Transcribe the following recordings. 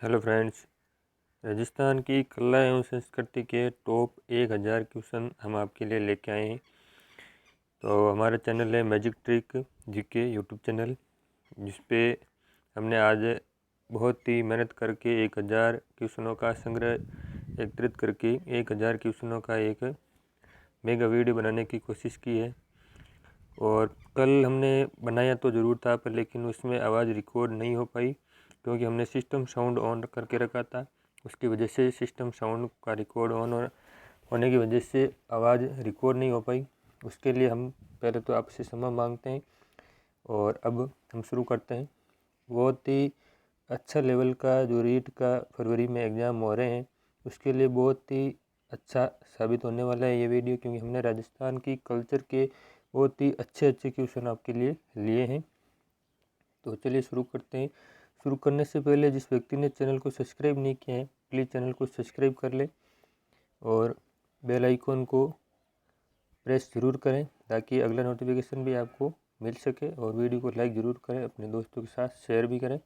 Hello friends, Rajasthan की कला एवं संस्कृति के टॉप 1000 क्वेश्चन हम आपके लिए लेके आए हैं। तो हमारा चैनल है magic trick GK YouTube channel, जिस पे हमने आज बहुत ही मेहनत करके 1000 क्वेश्चनों का संग्रह एकत्रित करके 1000 क्वेश्चनों का एक मेगा वीडियो बनाने की कोशिश की है। और कल हमने बनाया तो ज़रूर था, पर लेकिन उसमें आवाज़ रिकॉर्ड नहीं हो पाई क्योंकि हमने सिस्टम साउंड ऑन करके रखा था। उसकी वजह से सिस्टम साउंड का रिकॉर्ड ऑन होने की वजह से आवाज़ रिकॉर्ड नहीं हो पाई। उसके लिए हम पहले तो आपसे क्षमा मांगते हैं और अब हम शुरू करते हैं। बहुत ही अच्छा लेवल का जो रीट का फरवरी में एग्ज़ाम हो रहे हैं, उसके लिए बहुत ही अच्छा साबित होने वाला है ये वीडियो, क्योंकि हमने राजस्थान की कल्चर के बहुत ही अच्छे क्वेश्चन आपके लिए लिए हैं। तो चलिए शुरू करते हैं। शुरू करने से पहले जिस व्यक्ति ने चैनल को सब्सक्राइब नहीं किया है, प्लीज़ चैनल को सब्सक्राइब कर ले और बेल आइकन को प्रेस ज़रूर करें ताकि अगला नोटिफिकेशन भी आपको मिल सके। और वीडियो को लाइक ज़रूर करें, अपने दोस्तों के साथ शेयर भी करें।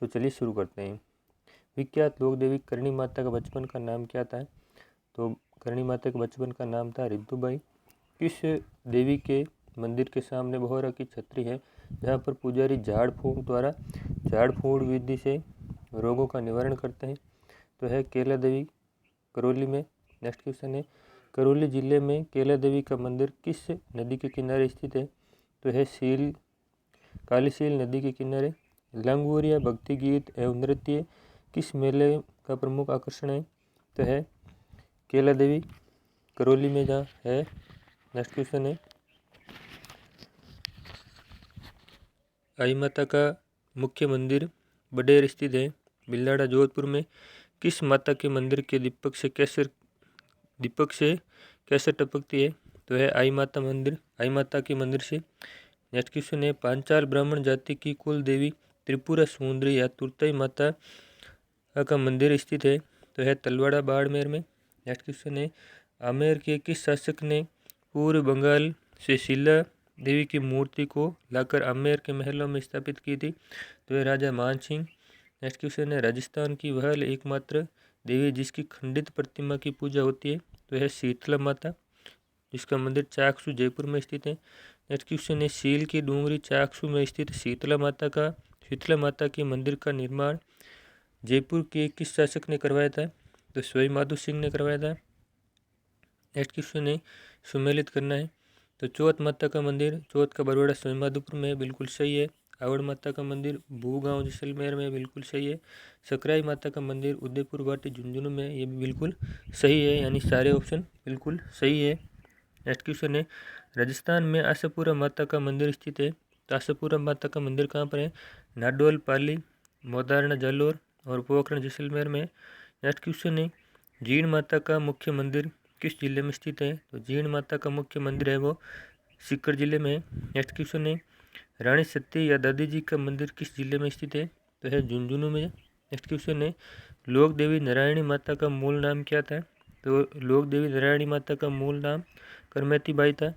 तो चलिए शुरू करते हैं। विख्यात लोक देवी करणी माता का बचपन का नाम क्या था? तो करणी माता के बचपन का नाम था रिद्धुबाई। किस देवी के मंदिर के सामने बोहरा की छतरी है, जहाँ पर पुजारी झाड़ फूंक विधि से रोगों का निवारण करते हैं? तो है केला देवी, करौली में। नेक्स्ट क्वेश्चन है, करौली जिले में केला देवी का मंदिर किस नदी के किनारे स्थित है? तो है कालीसील नदी के किनारे। लंगूरिया भक्ति गीत एवं नृत्य किस मेले का प्रमुख आकर्षण है? तो है केला देवी, करौली में जहाँ है। नेक्स्ट क्वेश्चन है, आई माता का मुख्य मंदिर बडेर स्थित है, बिल्लाड़ा जोधपुर में। किस माता के मंदिर के दीपक से कैसर टपकती है? तो है आई माता के मंदिर से। नेक्स्ट क्वेश्चन है, पांचाल ब्राह्मण जाति की कुल देवी त्रिपुरा सुंदरी या तुरतई माता का मंदिर स्थित है? तो है तलवाड़ा बाड़मेर में। नेक्स्ट क्वेश्चन है, आमेर के किस शासक ने पूर्व बंगाल से शीला देवी की मूर्ति को लाकर आमेर के महलों में स्थापित की थी? तो है राजा मान सिंह। नेक्स्ट क्वेश्चन है, राजस्थान की वह एकमात्र देवी जिसकी खंडित प्रतिमा की पूजा होती है? तो है शीतला माता, जिसका मंदिर चाकसू जयपुर में स्थित है। नेक्स्ट क्वेश्चन है, सील की डूंगरी चाकसू में स्थित शीतला माता के मंदिर का निर्माण जयपुर के किस शासक ने करवाया था? तो सवाई माधो सिंह ने करवाया था। नेक्स्ट क्वेश्चन है, सुमेलित करना है। तो चौथ माता का मंदिर चौथ का बरवाड़ा सवाई माधोपुर में, बिल्कुल सही है। आवड़ माता का मंदिर भूगांव जैसलमेर में, बिल्कुल सही है। सकराई माता का मंदिर उदयपुर बाटी झुंझुनू में, ये भी बिल्कुल सही है, यानी सारे ऑप्शन बिल्कुल सही है। नेक्स्ट क्वेश्चन है, राजस्थान में आशापुरा माता का मंदिर स्थित है। तो आशापुरा माता का मंदिर कहाँ पर है? नाडोल पाली, मोदारणा जालोर और पोखरण जैसलमेर में। नेक्स्ट क्वेश्चन है, जीण माता का मुख्य मंदिर किस जिले में स्थित है? तो जीण माता का मुख्य मंदिर है वो सीकर जिले में है। नेक्स्ट क्वेश्चन है, रानी सती या दादी जी का मंदिर किस जिले में स्थित है? तो है झुंझुनू में। नेक्स्ट क्वेश्चन है, लोक देवी नारायणी माता का मूल नाम क्या था? तो लोक देवी नारायणी माता का मूल नाम करमेती बाई था।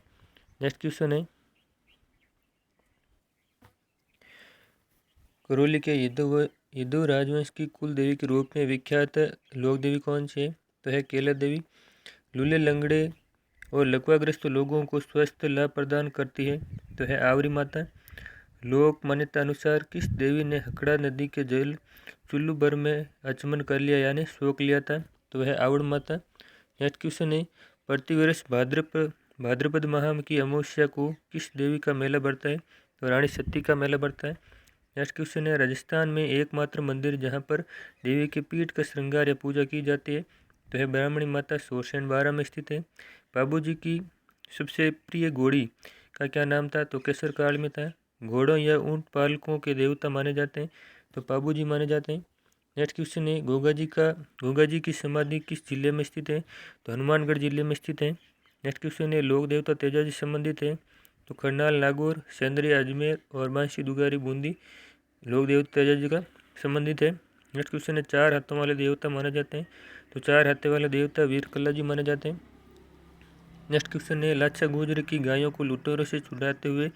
नेक्स्ट क्वेश्चन है, करौली के यदु राजवंश की कुल देवी के रूप में विख्यात लोक देवी कौन सी है? तो है केला देवी। लूले लंगड़े और लकवाग्रस्त लोगों को स्वस्थ लाभ प्रदान करती है? तो है आवरी माता। लोक मान्यता अनुसार किस देवी ने हकड़ा नदी के जल चुल्लू भर में आचमन कर लिया, यानी सोख लिया था? तो है आवड़ माता। नेक्स्ट क्वेश्चन है, प्रतिवर्ष भाद्रपद माह की अमावस्या को किस देवी का मेला बढ़ता है? तो रानी सती का मेला बढ़ता है। नेक्स्ट क्वेश्चन है, राजस्थान में एकमात्र मंदिर जहाँ पर देवी के पीठ का श्रृंगार या पूजा की जाती है? तो है ब्राह्मणी माता, सोरसेन बारा में स्थित है। बाबू जी की सबसे प्रिय घोड़ी का क्या नाम था? तो केसर काल में था। घोड़ों या ऊंट पालकों के देवता माने जाते हैं? तो बाबू जी माने जाते हैं। नेक्स्ट क्वेश्चन है, गोगा जी की समाधि किस जिले में स्थित है? तो हनुमानगढ़ जिले में स्थित है। नेक्स्ट क्वेश्चन है, लोक देवता तेजा जी संबंधित है? तो करनाल नागौर, सेंद्रिया अजमेर और बांसी दुगारी बूंदी लोक देवता तेजा जी का संबंधित है। नेक्स्ट क्वेश्चन है, 4 हाथों वाले देवता माने जाते हैं? तो 4 हाथे वाले देवता वीर कल्ला जी माने जाते हैं। नेक्स्ट क्वेश्चन है, लाचा गुजर की गायों को लुटेरों से छुड़ाते हुए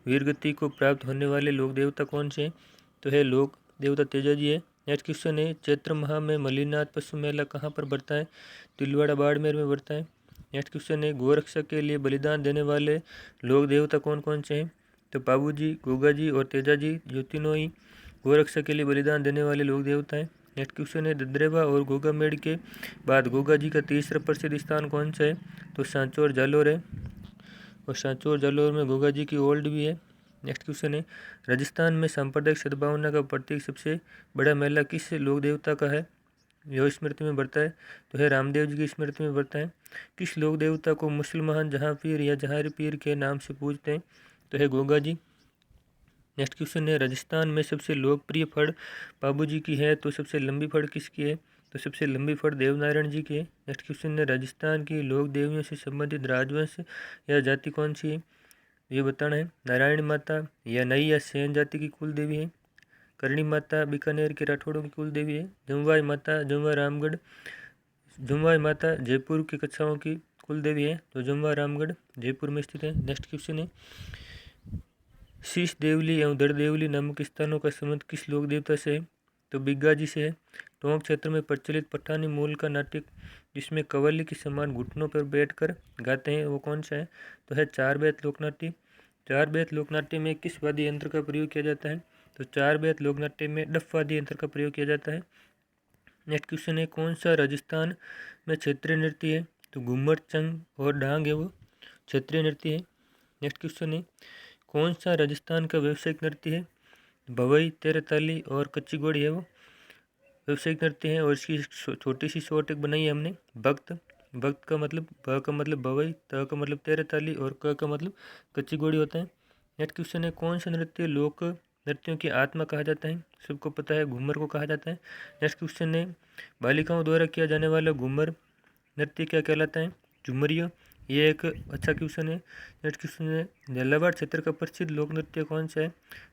वीरगति को प्राप्त होने वाले लोक देवता कौन से हैं? तो है लोक देवता तेजा जी है। नेक्स्ट क्वेश्चन है चैत्र माह में मल्लिनाथ पशु मेला कहाँ पर बढ़ता है? तिलवाड़ा बाड़मेर में बढ़ता है। नेक्स्ट क्वेश्चन है गोरक्षा के लिए बलिदान देने वाले लोक देवता कौन कौन से हैं? तो बाबू जी, गोगा जी और तेजा जी, जो तीनों ही गोरक्षा के लिए बलिदान देने वाले लोक देवता हैं। नेक्स्ट क्वेश्चन है ददरेवा और गोगा मेड़ के बाद गोगा जी का तीसरा प्रसिद्ध स्थान कौन सा है? तो सांचौर जालोर है, और सांचौर जालोर में गोगा जी की ओल्ड भी है। नेक्स्ट क्वेश्चन है राजस्थान में सांप्रदायिक सद्भावना का प्रतीक सबसे बड़ा मेला किस लोक देवता का है? यह स्मृति में बढ़ता है, तो है रामदेव जी की स्मृति में बढ़ता है। किस लोक देवता को मुसलमान जहाँ पीर या जहार पीर के नाम से पूजते हैं? तो है गोगा जी। नेक्स्ट क्वेश्चन है राजस्थान में सबसे लोकप्रिय फड़ बाबू जी की है, तो सबसे लंबी फड़ किसकी है? तो सबसे लंबी फड़ देवनारायण जी की है। नेक्स्ट क्वेश्चन है राजस्थान की लोक देवियों से संबंधित राजवंश या जाति कौन सी है? ये बताना है। नारायणी माता या नई या सेन जाति की कुल देवी है। करणी माता बीकानेर के राठौड़ों की कुल देवी है। जमवाई माता जमवा रामगढ़, जमवाई माता जयपुर के कच्छाओं की कुल देवी है, तो जमवा रामगढ़ जयपुर में स्थित है। नेक्स्ट क्वेश्चन है शीश देवली एवं दड़ देवली नामक स्थानों का संबंध किस लोक देवता से है? तो बिग्गा जी से है। टोंक क्षेत्र में प्रचलित पठानी मूल का नाटक जिसमें कव्वाली के समान घुटनों पर बैठकर गाते हैं वो कौन सा है? तो है चार बेत लोकनाट्य। चार बेत लोकनाट्य में किस वाद्य यंत्र का प्रयोग किया जाता है? तो चार बेत लोकनाट्य में डफ वाद्य यंत्र का प्रयोग किया जाता है। नेक्स्ट क्वेश्चन है कौन सा राजस्थान में क्षेत्रीय नृत्य है? तो घूमर, चंग और डांग है वो क्षेत्रीय नृत्य है। नेक्स्ट क्वेश्चन है कौन सा राजस्थान का व्यावसायिक नृत्य है? भवई, तेरताली और कच्ची घोड़ी है वो व्यावसायिक नृत्य है, और इसकी छोटी सी शॉर्ट एक बनाई है हमने भक्त। भक्त का मतलब भ का मतलब भवई, त का मतलब तेरताली और क का मतलब कच्ची घोड़ी होता है। नेक्स्ट क्वेश्चन है कौन सा नृत्य लोक नृत्यों की आत्मा कहा जाता है? सबको पता है घूमर को कहा जाता है। नेक्स्ट क्वेश्चन है बालिकाओं द्वारा किया जाने वाला घूमर नृत्य क्या कहलाता है? झुमरिया। ये एक अच्छा क्वेश्चन है। नेक्स्ट क्वेश्चन है झालावाड़ क्षेत्र का प्रसिद्ध लोक नृत्य कौन सा है?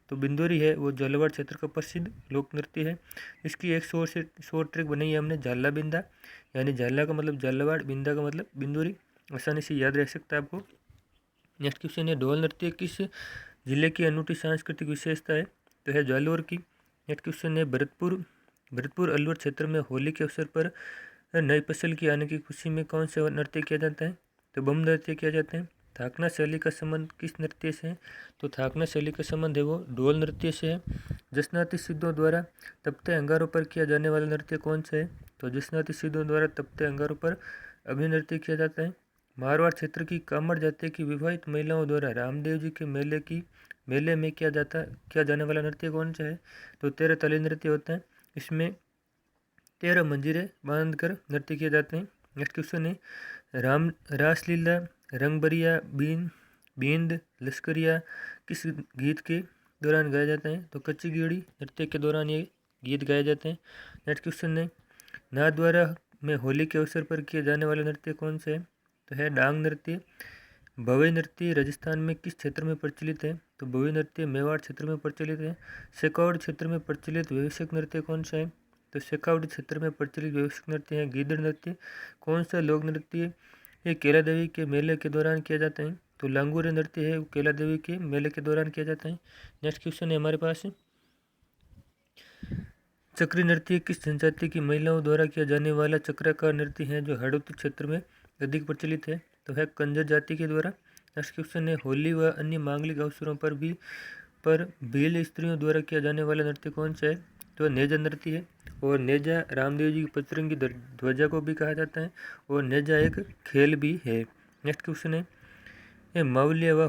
तो बिंदोरी है, वो झालावाड़ क्षेत्र का प्रसिद्ध लोक नृत्य है। इसकी एक शॉर्ट ट्रिक बनाई है हमने झाला बिंदा, यानी झाला का मतलब झालावाड़, बिंदा का मतलब बिंदोरी, आसानी से याद रह सकता है आपको। नेक्स्ट क्वेश्चन है ढोल नृत्य किस जिले की अनूठी सांस्कृतिक विशेषता है? तो है जालोर की। नेक्स्ट क्वेश्चन है भरतपुर अलवर क्षेत्र में होली के अवसर पर नई फसल की आने की खुशी में कौन सा नृत्य किया जाता है? तो बम नृत्य किया जाता है। थाकना शैली का संबंध किस नृत्य से है? तो थाकना शैली का संबंध है वो ढोल नृत्य से है। जसनाती सिद्धों द्वारा तपते अंगारों पर किया जाने वाला नृत्य कौन सा है? तो जसनाती सिद्धों द्वारा तपते अंगारों पर अग्नि नृत्य किया जाता है। मारवाड़ क्षेत्र की कामड़ जाति की विवाहित महिलाओं द्वारा रामदेव जी के मेले में किया जाने वाला नृत्य कौन सा है? तो तेरताली नृत्य होता है। इसमें 13 मंजीरे बांधकर नृत्य किए जाते हैं। नेक्स्ट क्वेश्चन है रासलीला, रंगबरिया, बींद, लश्करिया किस गीत के दौरान गाया जाता है? तो कच्ची घोड़ी नृत्य के दौरान ये गीत गाए जाते हैं। नेक्स्ट क्वेश्चन है नाथद्वारा में होली के अवसर पर किए जाने वाला नृत्य कौन सा है? तो है डांग नृत्य। भवई नृत्य राजस्थान में किस क्षेत्र में प्रचलित है? तो भवई नृत्य मेवाड़ क्षेत्र में प्रचलित है। शेखावट क्षेत्र में प्रचलित व्यावसायिक नृत्य कौन सा है? तो शेखावटी क्षेत्र में प्रचलित व्यावसायिक नृत्य है गीदड़ नृत्य। कौन सा लोक नृत्य ये कैला देवी के मेले के दौरान किया जाता है? तो लांगूरे नृत्य है कैला देवी के मेले के दौरान किया जाता है। नेक्स्ट क्वेश्चन है हमारे पास चक्री नृत्य किस जनजाति की महिलाओं द्वारा किया जाने वाला चक्राकार नृत्य है जो हाड़ौती क्षेत्र में अधिक प्रचलित है? तो है कंजर जाति के द्वारा। नेक्स्ट क्वेश्चन है होली व अन्य मांगलिक अवसरों पर भील स्त्रियों द्वारा किया जाने वाला नृत्य कौन सा है? तो नेजा नृत्य है, और नेजा रामदेव जी की पचरंगी ध्वजा को भी कहा जाता है, और नेजा एक खेल भी है। नेक्स्ट क्वेश्चन है ये मावलिया व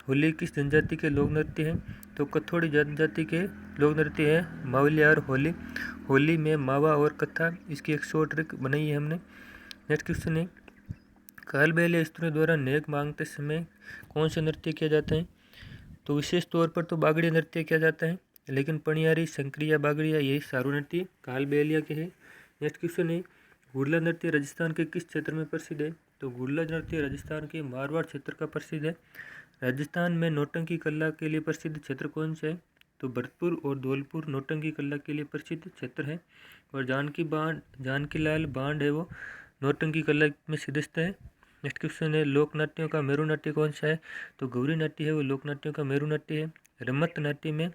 होली किस जनजाति के लोक नृत्य है? तो कथोड़ी जनजाति के लोक नृत्य है मावलिया और होली में मावा और कथा, इसकी एक शॉर्ट ट्रिक बनाई है हमने। नेक्स्ट क्वेश्चन है कालबेलिया स्त्रियों द्वारा नेक मांगते समय कौन सा नृत्य किया जाता है? तो विशेष तौर पर तो बागड़िया नृत्य किया जाता है, लेकिन पणियारी, शंकरिया, बागड़िया यही सारू नृत्य कालबेलिया के हैं। नेक्स्ट क्वेश्चन है गुड़ला नृत्य राजस्थान के किस क्षेत्र में प्रसिद्ध है? तो गुड़ला नृत्य राजस्थान के मारवाड़ क्षेत्र का प्रसिद्ध है। राजस्थान में नौटंकी कला के लिए प्रसिद्ध क्षेत्र कौन सा है? तो भरतपुर और धौलपुर नौटंकी कला के लिए प्रसिद्ध क्षेत्र है, और जानकी लाल बांड है वो नौटंकी कला में सिद्धस्त है। नेक्स्ट क्वेश्चन है लोक नाट्यों का मेरु नाट्य कौन सा है? तो गौरी नाट्य है वो लोक नाट्यों का मेरु नाट्य है। रमत नाट्य में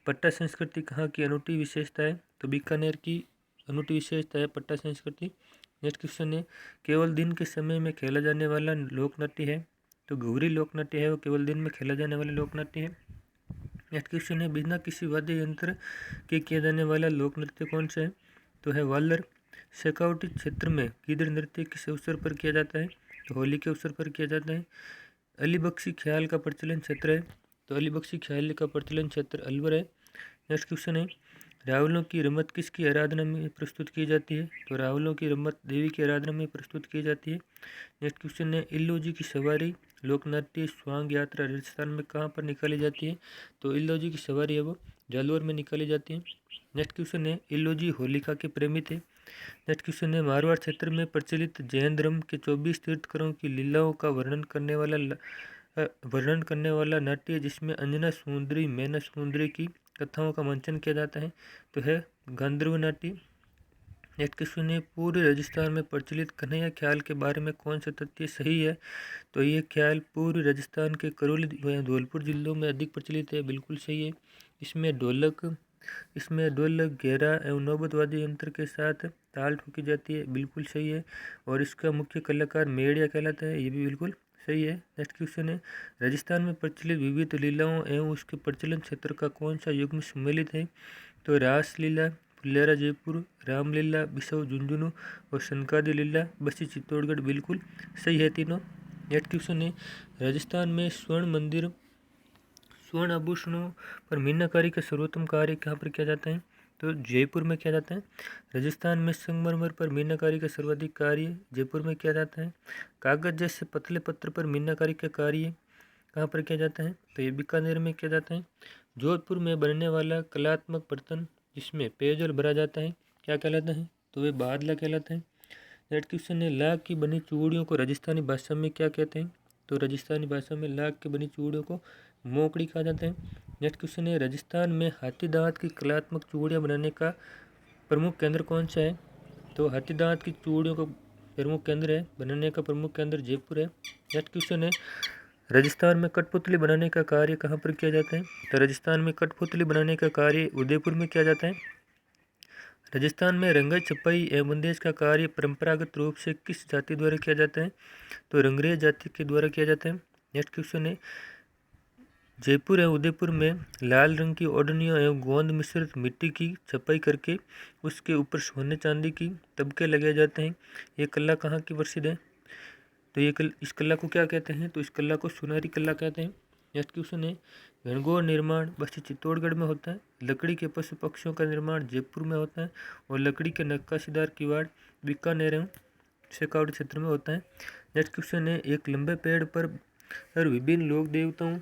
पट्टा संस्कृति कहाँ की अनूठी विशेषता है? तो बीकानेर की अनूठी विशेषता है पट्टा संस्कृति। नेक्स्ट क्वेश्चन है, केवल दिन के समय में खेला जाने वाला लोक नाट्य है? तो घुघरी लोक नाट्य है वो केवल दिन में खेला जाने वाला लोक नाट्य है। नेक्स्ट क्वेश्चन है, बिना किसी वाद्य यंत्र के किया जाने वाला लोक नृत्य कौन सा है? तो है वालर। शेखावटी क्षेत्र में गिदड़ नृत्य किस अवसर पर किया जाता है? तो होली के अवसर पर किया जाता है। अलीबख्शी ख्याल का प्रचलन क्षेत्र है? तो अलीबख्शी ख्याल का प्रचलन क्षेत्र अलवर है। नेक्स्ट क्वेश्चन है, रावलों की रमत किसकी आराधना में प्रस्तुत की जाती है? तो रावलों की रमत देवी की आराधना में प्रस्तुत की जाती है। नेक्स्ट क्वेश्चन है, इल्लोजी की सवारी लोकनाट्य स्वांग यात्रा राजस्थान में कहाँ पर निकाली जाती है? तो इल्लोजी की सवारी है वो जालौर में निकाली जाती है। नेक्स्ट क्वेश्चन है, इल्लोजी होलिका के प्रेमी थे? नेक्स्ट क्वेश्चन है, मारवाड़ क्षेत्र में प्रचलित जैन धर्म के 24 तीर्थंकरों की लीलाओं का वर्णन करने वाला नाट्य जिसमें अंजना सुंदरी मैना सुंदरी की कथाओं का मंचन किया जाता है तो है गांधर्व नाट्य। नेक्स्ट क्वेश्चन है, पूर्वी राजस्थान में प्रचलित कन्हैया ख्याल के बारे में कौन सा तथ्य सही है? तो ये ख्याल पूर्वी राजस्थान के करौली व धौलपुर जिलों में अधिक प्रचलित है, बिल्कुल सही है। इसमें ढोलक घेरा एवं नौबत वाद्य यंत्र के साथ ताल ठोकी जाती है, बिल्कुल सही है। और इसका मुख्य कलाकार मेड़िया कहलाता है, ये भी बिल्कुल सही है। नेक्स्ट क्वेश्चन है, राजस्थान में प्रचलित विविध लीलाओं एवं उसके प्रचलन क्षेत्र का कौन सा युग्म सम्मिलित है? तो रासलीला फुलेरा जयपुर, रामलीला बिसव झुंझुनू और सनकादी लीला बसी चित्तौड़गढ़, बिल्कुल सही है तीनों। नेक्स्ट क्वेश्चन है, राजस्थान में स्वर्ण आभूषणों पर मीनाकारी का सर्वोत्तम कार्य कहाँ पर किया जाता है? तो जयपुर में किया जाता है। राजस्थान में संगमरमर पर मीनाकारी का सर्वाधिक कार्य जयपुर में किया जाता है। कागज जैसे पतले पत्र पर मीनाकारी का कार्य कहाँ पर किया जाता है? तो ये बीकानेर में किया जाता है। जोधपुर में बनने वाला कलात्मक बर्तन जिसमें पेयजल भरा जाता है क्या कहलाता है? तो वे बादला कहलाता है। नेक्स्ट क्वेश्चन है, लाख की बनी चूड़ियों को राजस्थानी भाषा में क्या कहते हैं? तो राजस्थानी भाषा में लाख की बनी चूड़ियों को मोकड़ी कहा जाता है। नेक्स्ट क्वेश्चन है, राजस्थान में हाथी दांत की कलात्मक चूड़ियाँ बनाने का प्रमुख केंद्र कौन सा है? तो हाथी दांत की चूड़ियों का प्रमुख केंद्र है बनाने का प्रमुख केंद्र जयपुर है। नेक्स्ट क्वेश्चन है, राजस्थान में कठपुतली बनाने का कार्य कहाँ पर किया जाता है? तो राजस्थान में कठपुतली बनाने का कार्य उदयपुर में किया जाता है। राजस्थान में रंगाई छपाई एवं बंदेज का कार्य परंपरागत रूप से किस जाति द्वारा किया जाता है? तो रंगरेज जाति के द्वारा किया जाता है। नेक्स्ट क्वेश्चन है, जयपुर एवं उदयपुर में लाल रंग की ओढ़नियों एवं गोंद मिश्रित मिट्टी की छपाई करके उसके ऊपर सोने चांदी की तबके लगाए जाते हैं। ये कला कहाँ की प्रसिद्ध है? तो इस कला को क्या कहते हैं? तो इस कला को सुनहरी कला कहते हैं। नेक्स्ट क्वेश्चन है, गणगौर निर्माण बस चित्तौड़गढ़ में होता है। लकड़ी के पशु पक्षियों का निर्माण जयपुर में होता है और लकड़ी के नक्काशीदार किवाड़ बीकानेर एवं शेखावटी क्षेत्र में होता है। नेक्स्ट क्वेश्चन है, एक लंबे पेड़ पर विभिन्न लोक देवताओं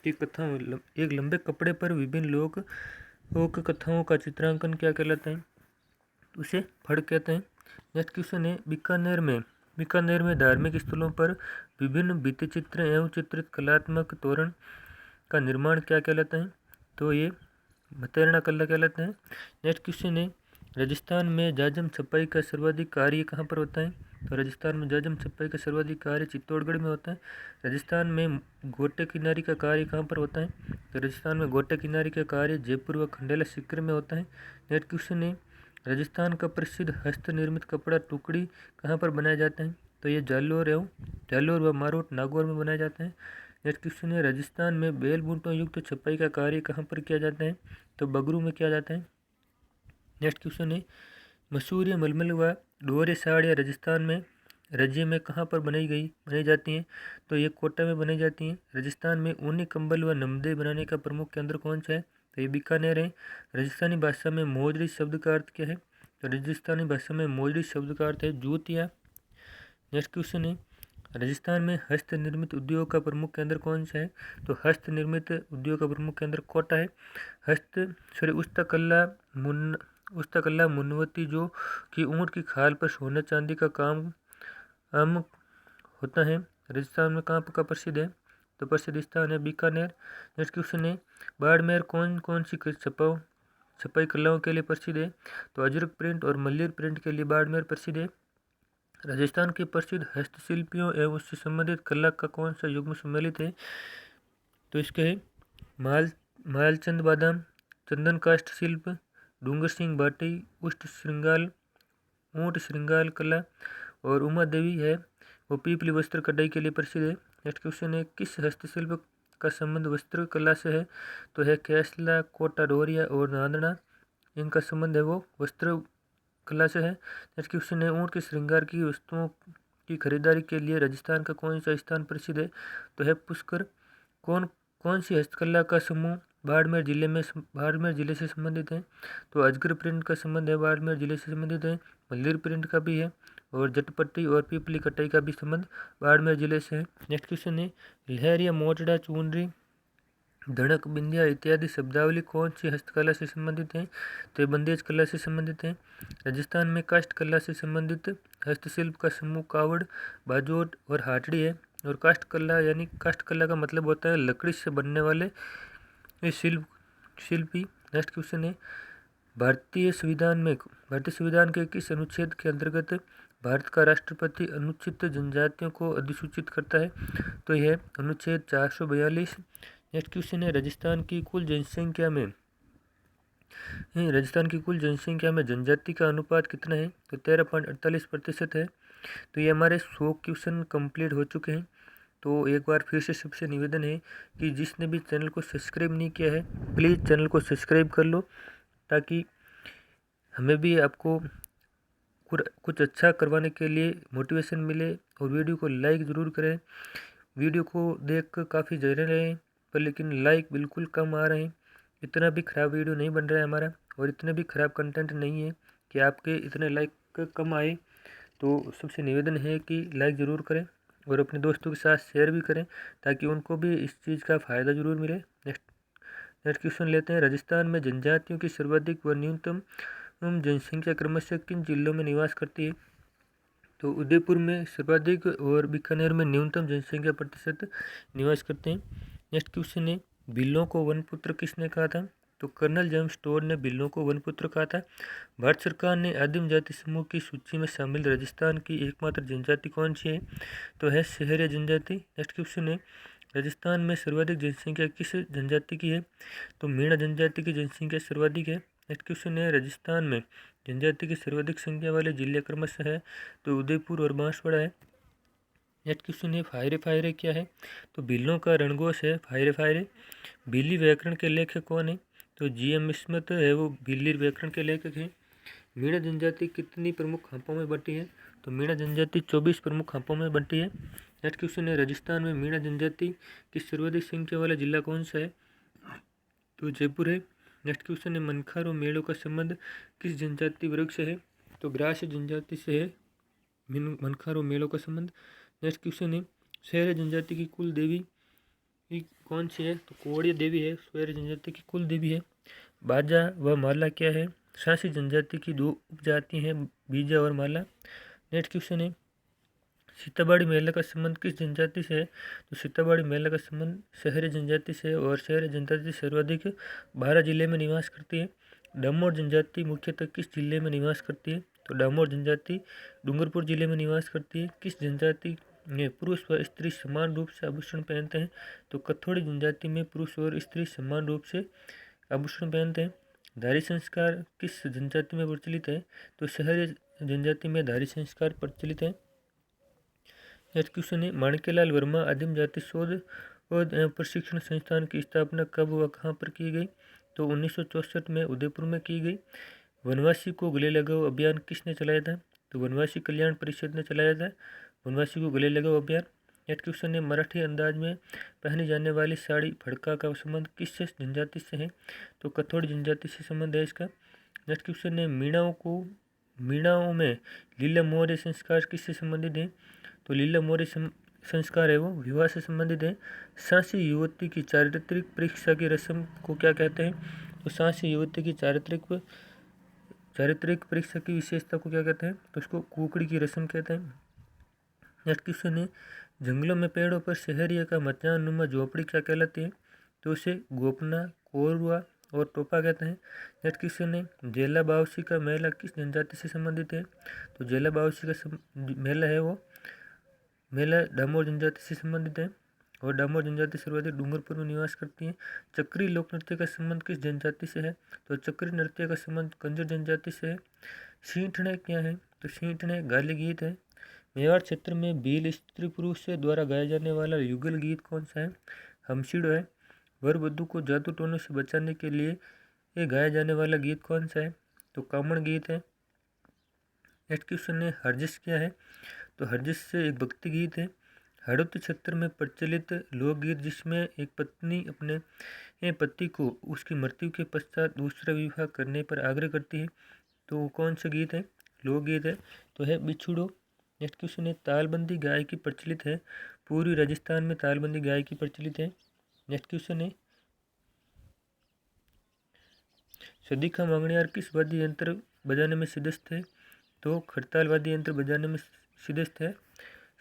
की कथाओं एक लंबे कपड़े पर विभिन्न लोक कथाओं का चित्रांकन क्या कहलाता है? उसे फड़ कहते हैं। नेक्स्ट क्वेश्चन है, बीकानेर में धार्मिक स्थलों पर विभिन्न भित्ति चित्र एवं चित्रित कलात्मक तोरण का निर्माण क्या कहलाता है? तो ये मतैरणा कला कहलाता है। नेक्स्ट क्वेश्चन है, राजस्थान में जाजम छपाई का सर्वाधिक कार्य कहाँ पर होता है? तो राजस्थान में जाजम छपाई का सर्वाधिक कार्य चित्तौड़गढ़ में होता है। राजस्थान में गोटे किनारी का कार्य कहाँ पर होता है? तो राजस्थान में गोटे किनारी का कार्य जयपुर व खंडेला सीकर में होता है। नेक्स्ट क्वेश्चन है, राजस्थान का प्रसिद्ध हस्त निर्मित कपड़ा टुकड़ी कहाँ पर बनाया जाता है? तो ये जालोर व मारोट नागौर में बनाया जाता है। नेक्स्ट क्वेश्चन है, राजस्थान में बेल बूटों युक्त छपाई का कार्य कहाँ पर किया जाता है? तो बगरू में किया जाता है। नेक्स्ट क्वेश्चन है, मसूरी मलमल व डोरे साड़ियाँ राजस्थान में राज्य में कहाँ पर बनाई जाती हैं? तो ये कोटा में बनाई जाती हैं। राजस्थान में ऊनी कंबल व नमदे बनाने का प्रमुख केंद्र कौन सा है? तो ये बीकानेर है। राजस्थानी भाषा में मोजड़ी शब्द का अर्थ क्या है? तो राजस्थानी भाषा में मोजड़ी शब्द का अर्थ है जूतिया। नेक्स्ट क्वेश्चन है, राजस्थान में हस्त निर्मित उद्योग का प्रमुख केंद्र कौन सा है? तो हस्त निर्मित उद्योग का प्रमुख केंद्र कोटा है। उस्तकला मुनवती जो कि ऊँट की खाल पर सोने चांदी का काम होता है राजस्थान में कहाँ का प्रसिद्ध है? तो प्रसिद्ध स्थान है बीकानेर। नेक्स्ट क्वेश्चन है, बाड़मेर कौन सी छपाई कलाओं के लिए प्रसिद्ध है? तो अजरक प्रिंट और मल्लिर प्रिंट के लिए बाड़मेर प्रसिद्ध है। राजस्थान के प्रसिद्ध हस्तशिल्पियों एवं उससे संबंधित कला का कौन सा युग्म सम्मिलित है? तो इसके है मालचंद बादाम, चंदन काष्ठ शिल्प, डूंगर सिंह भाटी, उष्ट श्रृंगाल, ऊंट श्रृंगाल कला और उमा देवी है वो पीपली वस्त्र कढ़ाई के लिए प्रसिद्ध है। नेक्स्ट क्वेश्चन है किस हस्तशिल्प का संबंध वस्त्र कला से है? तो है कैसला, कोटा डोरिया और नांदना, इनका संबंध है वो वस्त्र कला से है। नेक्स्ट क्वेश्चन है ऊंट के श्रृंगार की वस्तुओं की खरीदारी के लिए राजस्थान का कौन सा स्थान प्रसिद्ध है? तो है पुष्कर। कौन कौन सी हस्तकला का समूह बाड़मेर जिले से संबंधित है? तो अजगर प्रिंट का संबंध है बाड़मेर जिले से संबंधित है। मल्लीर प्रिंट का भी है और जटपट्टी और पीपली कटाई का भी संबंध बाड़मेर जिले से है। नेक्स्ट क्वेश्चन है लहरिया, मोचड़ा, चुनरी, धड़क, बिंदिया इत्यादि शब्दावली कौन सी हस्तकला से संबंधित है? तो बंदेज कला से संबंधित है। राजस्थान में काष्ठ कला से संबंधित हस्तशिल्प का समूह कावड़, बाजोट और हाटड़ी है। और काष्ठ कला यानी काष्ठ कला का मतलब होता है लकड़ी से बनने वाले शिल्पी। नेक्स्ट क्वेश्चन है भारतीय संविधान के किस अनुच्छेद के अंतर्गत भारत का राष्ट्रपति अनुसूचित जनजातियों को अधिसूचित करता है? तो यह अनुच्छेद 442। नेक्स्ट क्वेश्चन है राजस्थान की कुल जनसंख्या में जनजाति का अनुपात कितना है? तो 13.48% है। तो ये हमारे 100 क्वेश्चन कंप्लीट हो चुके हैं। तो एक बार फिर से सबसे निवेदन है कि जिसने भी चैनल को सब्सक्राइब नहीं किया है प्लीज़ चैनल को सब्सक्राइब कर लो, ताकि हमें भी आपको कुछ अच्छा करवाने के लिए मोटिवेशन मिले। और वीडियो को लाइक ज़रूर करें। वीडियो को देख कर काफ़ी जा रहे हैं पर लेकिन लाइक बिल्कुल कम आ रहे हैं। इतना भी ख़राब वीडियो नहीं बन रहा है हमारा और इतने भी ख़राब कंटेंट नहीं है कि आपके इतने लाइक कम आए। तो सबसे निवेदन है कि लाइक ज़रूर करें और अपने दोस्तों के साथ शेयर भी करें ताकि उनको भी इस चीज़ का फ़ायदा ज़रूर मिले। नेक्स्ट क्वेश्चन लेते हैं राजस्थान में जनजातियों की सर्वाधिक व न्यूनतम जनसंख्या क्रमशः किन जिलों में निवास करती है? तो उदयपुर में सर्वाधिक और बीकानेर में न्यूनतम जनसंख्या प्रतिशत निवास करते हैं। नेक्स्ट क्वेश्चन है भीलों को वनपुत्र किसने कहा था? तो कर्नल जेम्स टोड ने भीलों को वनपुत्र कहा था। भारत सरकार ने आदिम जाति समूह की सूची में शामिल राजस्थान की एकमात्र जनजाति कौन सी है? तो है सहरिया जनजाति। नेक्स्ट क्वेश्चन है राजस्थान में सर्वाधिक जनसंख्या किस जनजाति की है? तो मीणा जनजाति की जनसंख्या सर्वाधिक है। नेक्स्ट क्वेश्चन है राजस्थान में जनजाति की सर्वाधिक संख्या वाले जिले क्रमशः है तो उदयपुर और बांसवाड़ा है। नेक्स्ट क्वेश्चन है फायरे क्या है? तो भीलों का रणघोष है फायरे। भीली व्याकरण के लेखक कौन है? तो GM स्मिथ है वो भीली व्याकरण के लेखक हैं। मीणा जनजाति कितनी प्रमुख खापों में बंटी है? तो मीणा जनजाति 24 प्रमुख खापों में बंटी है। नेक्स्ट क्वेश्चन है राजस्थान में मीणा जनजाति की सर्वाधिक संख्या वाला जिला कौन सा है? तो जयपुर है। नेक्स्ट क्वेश्चन है मनखारो मेलों का संबंध किस जनजाति वर्ग से है? तो ग्रास जनजाति से है मनखारो मेलों का संबंध। नेक्स्ट क्वेश्चन है शहर जनजाति की कुल देवी कौन सी है? तो कोवड़िया देवी है शहर जनजाति की कुल देवी है। बाजा व माला क्या है? सांसी जनजाति की दो उपजाति हैं बीजा और माला। नेक्स्ट क्वेश्चन है सीताबाड़ी मेला का संबंध किस जनजाति से है? तो सीताबाड़ी मेला का संबंध शहरी जनजाति से है और शहरी जनजाति सर्वाधिक 12 जिले में निवास करती है। डामोर जनजाति मुख्यतः किस जिले में निवास करती है? तो डामोर जनजाति डूंगरपुर जिले में निवास करती है। किस जनजाति में पुरुष व स्त्री समान रूप से आभूषण पहनते हैं? तो कथोड़ी जनजाति में पुरुष और स्त्री समान रूप से आभूषण पहनते हैं। धारी संस्कार किस जनजाति में प्रचलित है? तो शहरी जनजाति में धारी संस्कार प्रचलित है। नेक्स्ट क्वेश्चन है माणिक्यलाल वर्मा आदिम जाति शोध एवं प्रशिक्षण संस्थान की स्थापना कब व कहाँ पर की गई? तो 1964 में उदयपुर में की गई। वनवासी को गले लगाओ अभियान किसने चलाया था? तो वनवासी कल्याण परिषद ने चलाया था वनवासी को गले लगाओ अभियान। नेक्स्ट क्वेश्चन है मराठी अंदाज में पहनी जाने वाली साड़ी फड़का का संबंध किस जनजाति से है? तो कथोड़ी जनजाति से संबंध है इसका। नेक्स्ट क्वेश्चन है मीणाओं में लीला मौर्य संस्कार किससे संबंधित है? तो लीला मौर्य संस्कार है वो विवाह से संबंधित है। सांसी युवती की चारित्रिक परीक्षा की रस्म को क्या कहते हैं? तो सांसी युवती की चारित्रिक परीक्षा की विशेषता को क्या कहते हैं? तो उसको कुकड़ी की रस्म कहते हैं। नेक्स्ट क्वेश्चन है जंगलों में पेड़ों पर शहरिया का मचान नुमा झोपड़ी क्या कहलाती है? तो उसे गोपना, कोरवा और टोपा कहते हैं। नेक्स्ट क्वेश्चन है जेला बावसी का मेला किस जनजाति से संबंधित है? तो जेला बावसी का मेला है वो मेला डामोर जनजाति से संबंधित है। और डामोर जनजाति सर्वाधिक डूंगरपुर में निवास करती है। चक्री लोक नृत्य का संबंध किस जनजाति से है? तो चक्री नृत्य का संबंध कंजर जनजाति से है। सींठने क्या है? तो सींठने गाली गीत है। मेवाड़ क्षेत्र में भील स्त्री पुरुष द्वारा गाया जाने वाला युगल गीत कौन सा है? हमसीड़ो है। वर वधू को जादू टोनों से बचाने के लिए ये गाया जाने वाला गीत कौन सा है? तो कामण गीत है। नेक्स्ट क्वेश्चन है हरजिस क्या है? तो हरजिस से एक भक्ति गीत है। हड़ौती क्षेत्र में प्रचलित लोकगीत जिसमें एक पत्नी अपने पति को उसकी मृत्यु के पश्चात दूसरा विवाह करने पर आग्रह करती है, तो कौन सा गीत है? लोकगीत है, तो है बिछुड़ो। नेक्स्ट क्वेश्चन है तालबंदी गायकी प्रचलित है। पूर्वी राजस्थान में तालबंदी गायकी प्रचलित है। नेक्स्ट क्वेश्चन है सदीखा मांगणियार किस वाद्य यंत्र बजाने में सिद्धस्त है? तो खड़ताल वाद्य यंत्र बजाने में सिद्धस्त है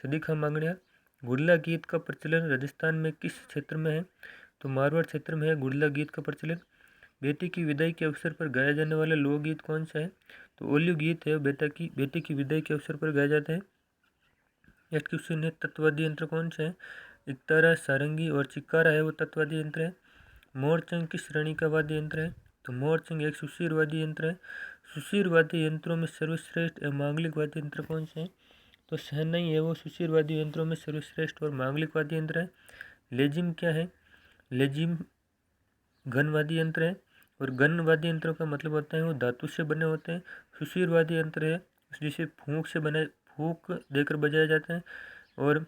सदीखा मांगणियार। गुड़ला गीत का प्रचलन राजस्थान में किस क्षेत्र में है? तो मारवाड़ क्षेत्र में है गुड़ला गीत का प्रचलन। बेटी की विदाई के अवसर पर गाया जाने वाला लोकगीत कौन सा है? तो ओलियो गीत है। बेटी की विदाई के अवसर पर गाया जाता है। नेक्स्ट क्वेश्चन है तत्वादी यंत्र कौन सा है? इकतारा, सारंगी और चिक्कारा है वो तत्वादी यंत्र है। मोरचंग किस श्रेणी का वाद्य यंत्र है? तो मोरचंग एक सुशीर वाद्य यंत्र है। सुशीर वाद्य यंत्रों में सर्वश्रेष्ठ एवं मांगलिक वाद्य यंत्र कौन से है? तो शहनाई है वो सुशीर वाद्य यंत्रों में सर्वश्रेष्ठ और मांगलिक वाद्य यंत्र है। लेजिम क्या है? लेजिम घन वाद्य यंत्र है और घन वाद्य यंत्रों का मतलब होता है वो धातु से बने होते हैं। सुशीर वाद्य यंत्र है जिसे फूंक देकर बजाया जाता है और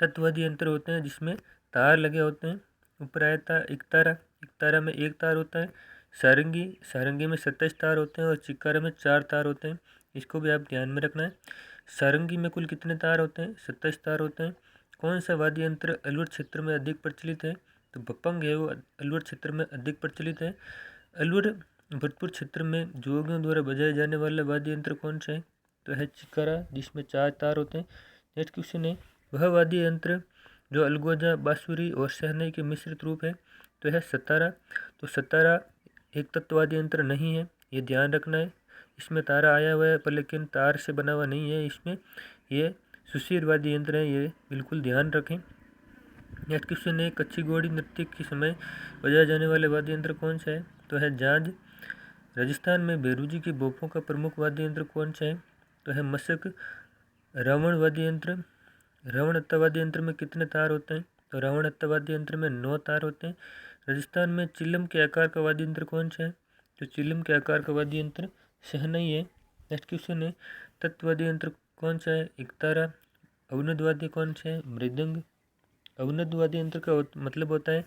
तत्वादी यंत्र होते हैं जिसमें तार लगे होते हैं। उपरायता इकतारा में एक तार होता है। सारंगी में 27 तार होते हैं और चिक्कारा में 4 तार होते हैं। इसको भी आप ध्यान में रखना है। सारंगी में कुल कितने तार होते हैं? 27 तार होते हैं। कौन सा वाद्य यंत्र अलवर क्षेत्र में अधिक प्रचलित है? तो भपंग है वो अलवर क्षेत्र में अधिक प्रचलित है। अलवर भरतपुर क्षेत्र में जोगियों द्वारा बजाए जाने वाला वाद्य यंत्र कौन सा है? तो है चिक्कारा जिसमें 4 तार होते हैं। नेक्स्ट क्वेश्चन है वह वाद्य यंत्र जो अलगोजा, बांसुरी और शहनाई के मिश्रित रूप है, तो है सतारा। तो सतारा एक तत्ववाद्य यंत्र नहीं है, ये ध्यान रखना है। इसमें तारा आया हुआ है पर लेकिन तार से बना हुआ नहीं है, इसमें ये सुशीर वाद्य यंत्र है, ये बिल्कुल ध्यान रखें। नेक्स्ट क्वेश्चन है कच्ची घोड़ी नृत्य के समय बजाए जाने वाले वाद्य यंत्र कौन सा है? तो है झांझ। राजस्थान में बेरूजी की बोपों का प्रमुख वाद्य यंत्र कौन सा है? तो है मशक। रावण वाद्य यंत्र, रावण हत्ता यंत्र में कितने तार होते हैं? तो रावण हत्ता यंत्र में 9 तार होते हैं। राजस्थान में चिल्लम के आकार का वाद्य यंत्र कौन सा है? तो चिल्लम के आकार का वाद्य यंत्र शहनाई है। नेक्स्ट क्वेश्चन है तत्वाद्य यंत्र कौन सा है? इकतारा। अवनद वाद्य कौन सा है? मृदंग। अवनद वाद्य यंत्र का मतलब होता है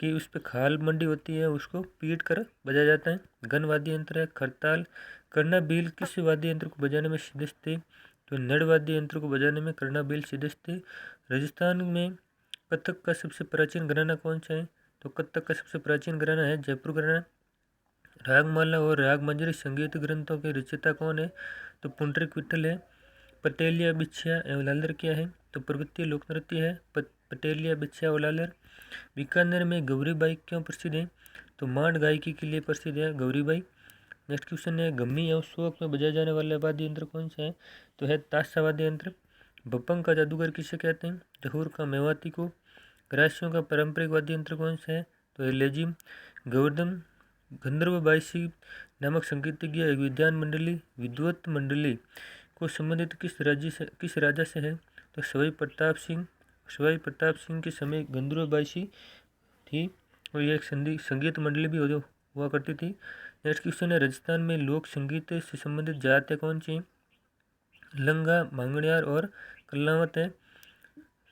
कि उस पर खाल मंडी होती है, उसको पीट कर बजाया जाता है। घन वाद्य यंत्र है खड़ताल। कर्णा बील किस वाद्य यंत्र को बजाने में सिद्धस्त थे? तो नड़ वाद्य यंत्र को बजाने में कर्णा बील सिद्धस्त थे। राजस्थान में कथक का सबसे प्राचीन घराना कौन सा है? तो कथक का सबसे प्राचीन घराना है जयपुर घराना। रागमाला और रागमंजरी संगीत ग्रंथों के रचयिता कौन है? तो पुंडरीक विठल है। पटेलिया, बिछिया एवं लालर क्या है? तो पर्वतीय लोक नृत्य है पटेलिया, बिछिया और लालर। बीकानेर में गौरीबाई क्यों प्रसिद्ध है? तो मांड गायकी के लिए प्रसिद्ध है गौरीबाई। नेक्स्ट क्वेश्चन है गम्मी एवं शोक में बजाया जाने वाला वाद्य यंत्र कौन सा है? तो है ताशा वाद्य यंत्र। भपंग का जादूगर किसे कहते हैं? जहूर का मेवाती को। ग्रासियों का पारंपरिक वाद्य यंत्र कौन सा है? तो है लेजिम। गोवर्धन गंधर्व बाईसी नामक संगीतज्ञ एक विद्वत मंडली को संबंधित किस राजा से है? तो सवाई प्रताप सिंह के समय गंधर्व बाईसी थी और ये एक संगीत मंडली भी हुआ करती थी। नेक्स्ट क्वेश्चन है राजस्थान में लोक संगीत से संबंधित जातियाँ कौन सी? लंगा, मांगणियार और कल्लावत है।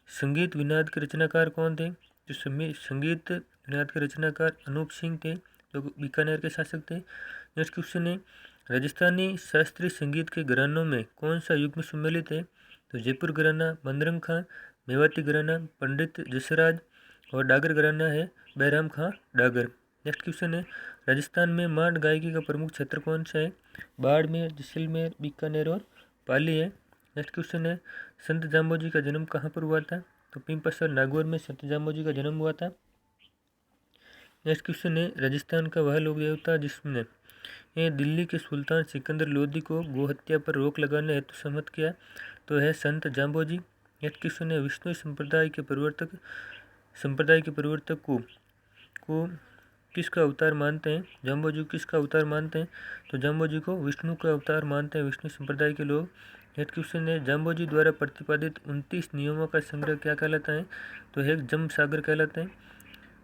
संगीत विनाद के रचनाकार कौन थे? जो संगीत विनाद के रचनाकार अनूप सिंह थे जो बीकानेर के शासक थे। नेक्स्ट क्वेश्चन है राजस्थानी शास्त्रीय संगीत के घरानों में कौन सा युग्म सम्मिलित है? तो जयपुर घराना बंदरंग खां, मेवाती घराना पंडित जसराज और डागर घराना है बैराम खां डागर। नेक्स्ट क्वेश्चन है राजस्थान में मांड गायकी का प्रमुख क्षेत्र कौन सा है? बाड़मेर, जैसलमेर, बीकानेर और पाली है। नेक्स्ट क्वेश्चन है संत जाम्बोजी का जन्म कहाँ पर हुआ था? तो पिंपसर नागौर में संत जाम्बोजी का जन्म हुआ था। नेक्स्ट क्वेश्चन है राजस्थान का वह लोक देवता जिसने दिल्ली के सुल्तान सिकंदर लोदी को गोहत्या पर रोक लगाने हेतु सम्मत किया, तो है संत जाम्बोजी। नेक्स्ट क्वेश्चन है विष्णु संप्रदाय के प्रवर्तक को किसका अवतार मानते हैं? जाम्बोजी को किसका अवतार मानते हैं? तो जाम्बोजी को विष्णु का अवतार मानते हैं विष्णु संप्रदाय के लोग। नेक्स्ट क्वेश्चन है जाम्बोजी द्वारा प्रतिपादित 29 नियमों का संग्रह क्या कहलाता है? तो एक जम सागर कहलाता है।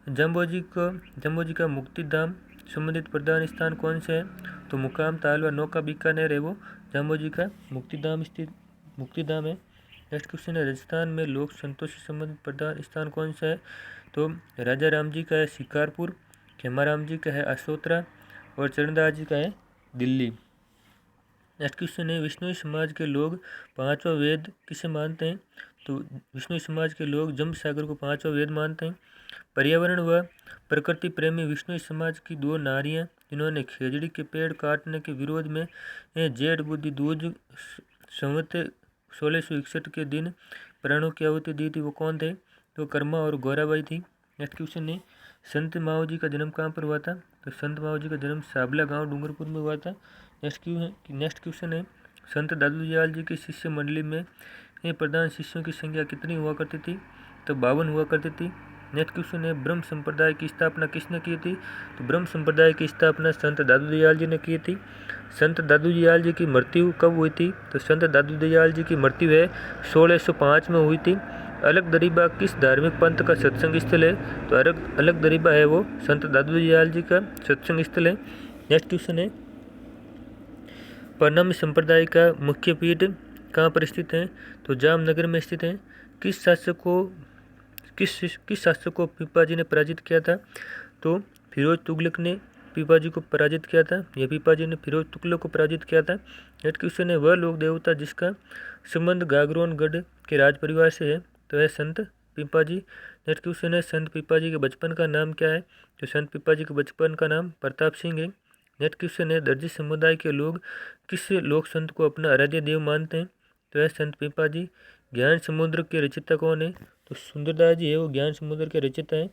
जाम्बोजी का मुक्तिधाम संबंधित प्रधान स्थान कौन सा है? तो मुकाम तालवा नौका बीकानेर है वो जाम्बोजी का मुक्तिधाम है। नेक्स्ट क्वेश्चन है राजस्थान में लोक संतों से संबंधित प्रधान स्थान कौन सा है? तो राजा राम जी का है शिकारपुर, खेमाराम जी का है असोतरा और चरणदास जी का है दिल्ली। नेक्स्ट क्वेश्चन है विष्णु समाज के लोग पांचवा वेद किसे मानते हैं? तो विष्णु समाज के लोग जम सागर को पांचवा वेद मानते हैं। पर्यावरण व प्रकृति प्रेमी विष्णु समाज की 2 नारियां जिन्होंने खेजड़ी के पेड़ काटने के विरोध में जेठ बुद्धि दूज संवत 1661 के दिन प्राणों की आहुति दी थी वो कौन थे? तो कर्मा और गौराबाई थी। नेक्स्ट क्वेश्चन है संत माओ जी का जन्म कहाँ पर हुआ था? तो संत माओ जी का जन्म साबला गांव डूंगरपुर में हुआ था। नेक्स्ट क्वेश्चन है संत दादू दयाल जी की शिष्य मंडली में प्रधान शिष्यों की संख्या कितनी हुआ करती थी? तो 52 हुआ करती थी। नेक्स्ट क्वेश्चन है ब्रह्म संप्रदाय की स्थापना किसने की थी? तो ब्रह्म संप्रदाय की स्थापना संत दादू दयाल जी ने की थी। संत दादू दयाल जी की मृत्यु कब हुई थी? तो संत दादू दयाल जी की मृत्यु है 1605 में हुई थी। अलग दरीबा किस धार्मिक पंथ का सत्संग स्थल है? तो अलग दरीबा है वो संत दादू दयाल जी का सत्संग स्थल है। नेक्स्ट क्वेश्चन है परनामी संप्रदाय का मुख्य पीठ कहाँ पर स्थित है? तो जामनगर में स्थित है। किस शासक को पीपाजी ने पराजित किया था? तो फिरोज तुगलक ने पीपाजी को पराजित किया था। यह पीपाजी ने फिरोज तुगलक को पराजित किया था। नेक्स्ट क्वेश्चन है वह लोक देवता जिसका संबंध गागरोनगढ़ के राज परिवार से है? तो है संत पीपाजी। नेक्स्ट क्वेश्चन है संत पीपाजी के बचपन का नाम क्या है? तो संत पीपाजी के बचपन का नाम प्रताप सिंह है। नेक्स्ट क्वेश्चन है दर्जी समुदाय के लोग किस लोक संत को अपना आराध्य देव मानते हैं? तो है संत पीपाजी। ज्ञान समुद्र के रचयिता कौन है? तो सुंदरदास जी है वो ज्ञान समुद्र के रचयिता है।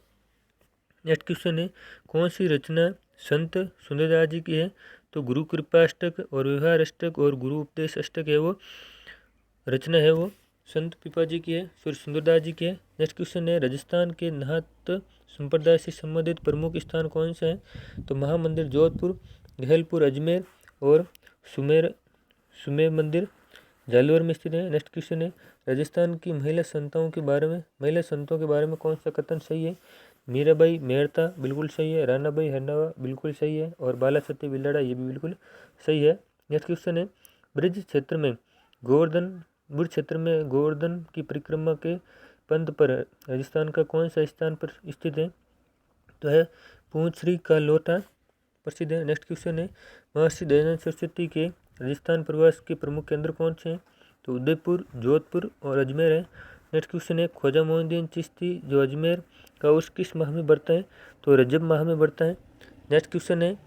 नेक्स्ट क्वेश्चन है कौन सी रचना संत सुंदरदास जी की है? तो गुरु कृपा अष्टक और व्यवहार अष्टक और गुरु उपदेश अष्टक है वो रचना है वो संत पीपाजी की है, फिर सुंदरदास जी की है। नेक्स्ट क्वेश्चन है राजस्थान के नाथ संप्रदाय से संबंधित प्रमुख स्थान कौन सा है? तो महामंदिर जोधपुर, गहलपुर अजमेर और सुमेर मंदिर जालवर में स्थित है। नेक्स्ट क्वेश्चन है राजस्थान की महिला संतों के बारे में कौन सा कथन सही है? मीराबाई मेहता बिल्कुल सही है, रानाबाई हरनावा बिल्कुल सही है और बाला सती बिलाड़ा ये भी बिल्कुल सही है। नेक्स्ट क्वेश्चन है ब्रज क्षेत्र में गोवर्धन की परिक्रमा के पंथ पर राजस्थान का कौन सा स्थान पर स्थित है? तो है पूंछरी का लोटा प्रसिद्ध है। नेक्स्ट क्वेश्चन है महर्षि दयानंद सरस्वती के राजस्थान प्रवास के प्रमुख केंद्र कौन से हैं? तो उदयपुर, जोधपुर और अजमेर है। नेक्स्ट क्वेश्चन है ख्वाजा मोइनुद्दीन चिश्ती जो अजमेर का उर्स किस माह में बढ़ता है? तो रजब माह में बढ़ता है। नेक्स्ट क्वेश्चन है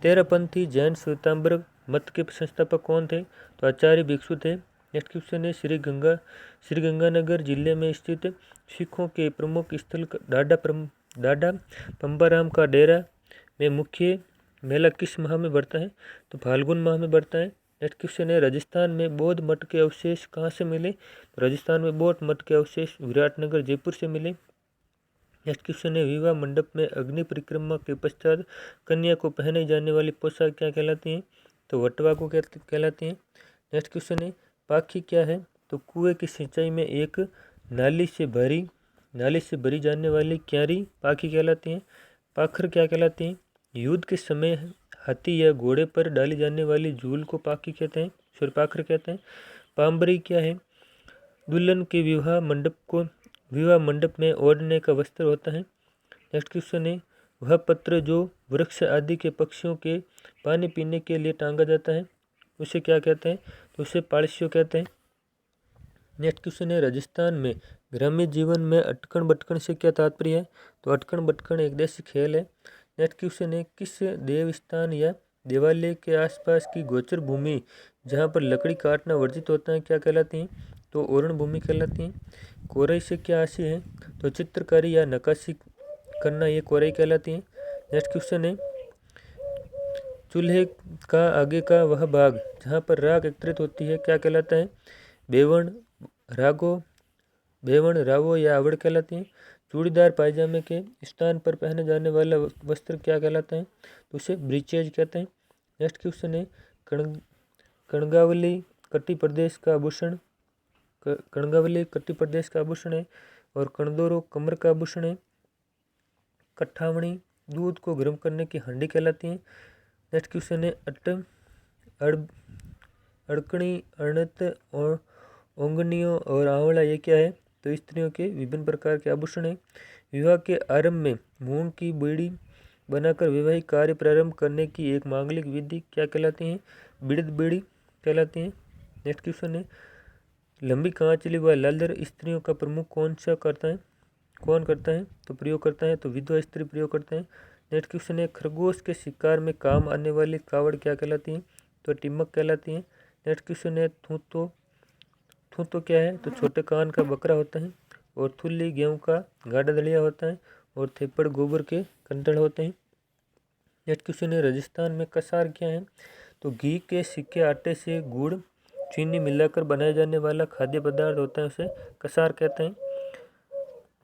तेरहपंथी जैन श्वेतांबर मत के संस्थापक कौन थे? तो आचार्य भिक्षु थे। नेक्स्ट क्वेश्चन है श्रीगंगानगर जिले में स्थित सिखों के प्रमुख स्थल डाडा पंबाराम का डेरा में मुख्य मेला किस माह में बढ़ता है? तो फाल्गुन माह में बढ़ता है। नेक्स्ट क्वेश्चन है राजस्थान में बौद्ध मठ के अवशेष कहाँ से मिले? तो राजस्थान में बौद्ध मठ के अवशेष विराटनगर जयपुर से मिले। नेक्स्ट क्वेश्चन है विवाह मंडप में अग्नि परिक्रमा के पश्चात कन्या को पहनाई जाने वाली पोशाक क्या कहलाती है? तो वटवा को कहलाती है। नेक्स्ट क्वेश्चन है पाखी क्या है? तो कुएं की सिंचाई में एक नाली से भरी जाने वाली क्यारी पाखी कहलाती है। पाखर क्या कहलाती है? युद्ध के समय हाथी या घोड़े पर डाली जाने वाली झूल को पाखी कहते हैं, फिर पाखर कहते हैं। पाम्बरी क्या है? दुल्हन के विवाह मंडप में ओढ़ने का वस्त्र होता है। नेक्स्ट क्वेश्चन है वह पत्र जो वृक्ष आदि के पक्षियों के पानी पीने के लिए टांगा जाता है उसे क्या कहते हैं? तो उसे पालस्यो कहते हैं। नेक्स्ट क्वेश्चन है राजस्थान में ग्रामीण जीवन में अटकन बटकन से क्या तात्पर्य है? तो अटकन बटकन एक देसी खेल है। नेक्स्ट क्वेश्चन है किस देवस्थान या देवालय के आसपास की गोचर भूमि जहाँ पर लकड़ी काटना वर्जित होता है क्या कहलाती है? तो ओरण भूमि कहलाती है। कोरई से क्या आशय है? तो चित्रकारी या नक्काशी करना ये कोरई कहलाती है। नेक्स्ट क्वेश्चन है चूल्हे का आगे का वह भाग जहाँ पर राख एकत्रित होती है क्या कहलाता है? बेवण रागो, बेवण, रावो या आवड़ कहलाती हैं। चूड़ीदार पायजामे के स्थान पर पहने जाने वाला वस्त्र क्या कहलाता है? तो उसे ब्रीचेज कहते हैं। नेक्स्ट क्वेश्चन है कणगावली कटी प्रदेश का आभूषण। कणगावली कटी प्रदेश का आभूषण है और कणदोरो कमर का आभूषण है। कट्ठावणी दूध को गर्म करने की हांडी कहलाती है। नेक्स्ट क्वेश्चन है अड़कणी, अणत और ओंगनियों और आंवला ये क्या है? तो स्त्रियों के विभिन्न प्रकार के आभूषण है। विवाह के आरंभ में मूंग की बीड़ी बनाकर वैवाहिक कार्य प्रारंभ करने की एक मांगलिक विधि क्या कहलाती है? बिड़द बीड़ी कहलाती है। नेक्स्ट क्वेश्चन है लंबी कांचली व लालर स्त्रियों का प्रमुख कौन करता है? तो प्रयोग करता है तो विधवा स्त्री प्रयोग करते हैं। नेक्स्ट क्वेश्चन है खरगोश के शिकार में काम आने वाली कावड़ क्या कहलाती है? तो टिमक कहलाती है। नेक्स्ट क्वेश्चन है थूतो क्या है? तो छोटे कान का बकरा होता है। और थुल्ली गेहूं का गाढ़ा दलिया होता है और थेपड़ गोबर के कंदड़ होते हैं। नेक्स्ट क्वेश्चन है राजस्थान में कसार क्या है? तो घी के सिक्के आटे से गुड़ चीनी मिलाकर बनाया जाने वाला खाद्य पदार्थ होता है, उसे कसार कहते हैं।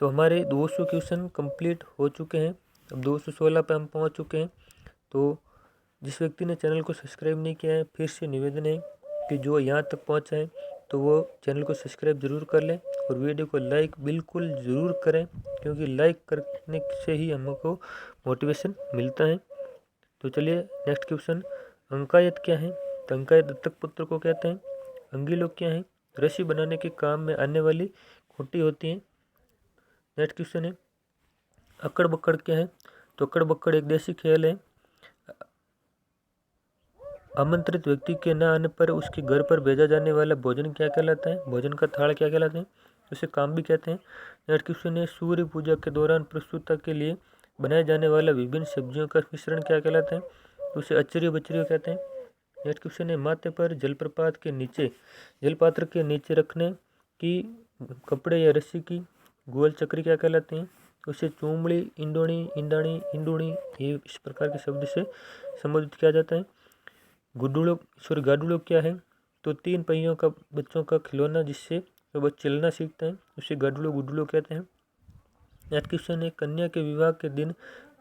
तो हमारे 200 क्वेश्चन कंप्लीट हो चुके हैं। अब 216 पे हम पहुंच चुके हैं। तो जिस व्यक्ति ने चैनल को सब्सक्राइब नहीं किया है फिर से निवेदन है कि जो यहाँ तक पहुँचा है तो वो चैनल को सब्सक्राइब ज़रूर कर लें और वीडियो को लाइक बिल्कुल ज़रूर करें, क्योंकि लाइक करने से ही हमको मोटिवेशन मिलता है। तो चलिए नेक्स्ट क्वेश्चन अंकायत क्या है? तो अंकायत दत्तक पुत्र को कहते हैं। अंगीलोक क्या है? रस्सी बनाने के काम में आने वाली खूंटी होती है। नेक्स्ट क्वेश्चन है अकड़ बकड़ क्या है? तो अकड़ बकड़ एक देसी खेल है। आमंत्रित व्यक्ति के न आने पर उसके घर पर भेजा जाने वाला भोजन क्या कहलाता है? भोजन का थाल क्या कहलाता है? उसे काम भी कहते हैं। नेक्स्ट क्वेश्चन है सूर्य पूजा के दौरान प्रस्तुतता के लिए बनाए जाने वाला विभिन्न सब्जियों का मिश्रण क्या कहलाता है? उसे अचरियो बचरियो कहते हैं। नेक्स्ट क्वेश्चन है माथे पर जलप्रपात के नीचे जलपात्र के नीचे रखने की कपड़े या रस्सी की गोल चक्री क्या कहलाती हैं? उसे चूमड़ी, इंडोणी, इंडाणी, इंडूणी ये इस प्रकार के शब्द से संबोधित किया जाता है। गाडुलो क्या है? तो 3 पहियों का बच्चों का खिलौना जिससे वो बच्चे चलना सीखते हैं, उसे गुडुलो कहते हैं। नेक्स्ट क्वेश्चन है कन्या के विवाह के दिन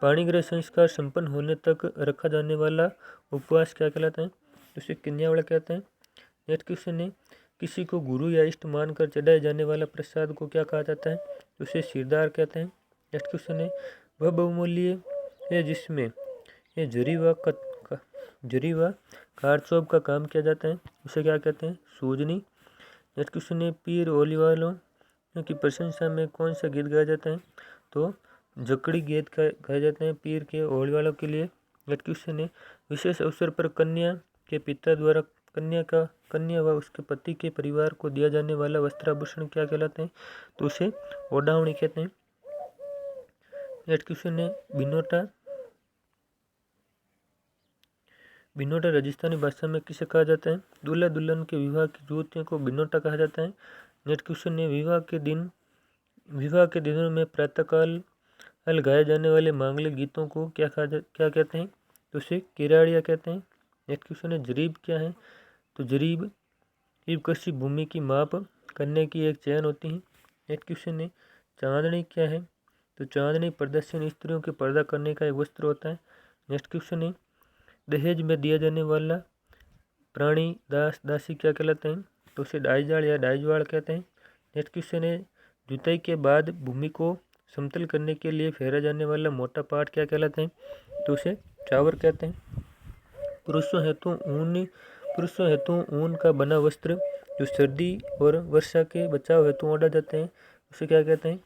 पाणिग्रह संस्कार संपन्न होने तक रखा जाने वाला उपवास क्या कहलाता है? उसे कन्यावड़ा कहते हैं। नेक्स्ट क्वेश्चन है किसी को गुरु या इष्ट मानकर चढ़ाए जाने वाला प्रसाद को क्या कहा जाता है? उसे सिरदार कहते हैं। नेक्स्ट क्वेश्चन है वह बहुमूल्य है जिसमें ये जरी व कारचौब का काम किया जाता है, उसे क्या कहते हैं? सूजनी। नेक्स्ट क्वेश्चन है पीर ओली वालों की प्रशंसा में कौन सा गीत गाया जाता है? तो जकड़ी गीत गाए जाते हैं पीर के ओली वालों के लिए। नेक्स्ट क्वेश्चन है विशेष अवसर पर कन्या के पिता द्वारा कन्या व उसके पति के परिवार को दिया जाने वाला वस्त्राभूषण क्या कहलाते हैं? तो उसे ओढ़ावनी कहते हैं। नेक्स्ट क्वेश्चन है बिनोटा राजस्थानी भाषा में किसे कहा जाता है? दूल्हा दुल्हन के विवाह की जुतियों को बिनोटा कहा जाता है। नेक्स्ट क्वेश्चन है विवाह के दिनों में प्रातःकाल गाए जाने वाले मांगलिक गीतों को क्या कहते हैं? तो उसे किराड़िया कहते हैं। नेक्स्ट क्वेश्चन है जरीब क्या है? तो जरीब कृषि भूमि की माप करने की एक चैन होती है। नेक्स्ट क्वेश्चन है चांदनी क्या है? तो चांदनी प्रदर्शन स्त्रियों के पर्दा करने का एक वस्त्र होता है। नेक्स्ट क्वेश्चन है दहेज में दिया जाने वाला प्राणी दास दासी क्या कहलाते हैं? तो उसे डाईजाल या डाईजवाल कहते हैं। नेक्स्ट क्वेश्चन है जुताई के बाद भूमि को समतल करने के लिए फेरा जाने वाला मोटा पाट क्या कहलाते हैं? तो उसे चावर कहते हैं। पुरुषों हेतु ऊन का बना वस्त्र जो सर्दी और वर्षा के बचाव हेतु ओढ़ा जाते हैं, उसे क्या कहते हैं?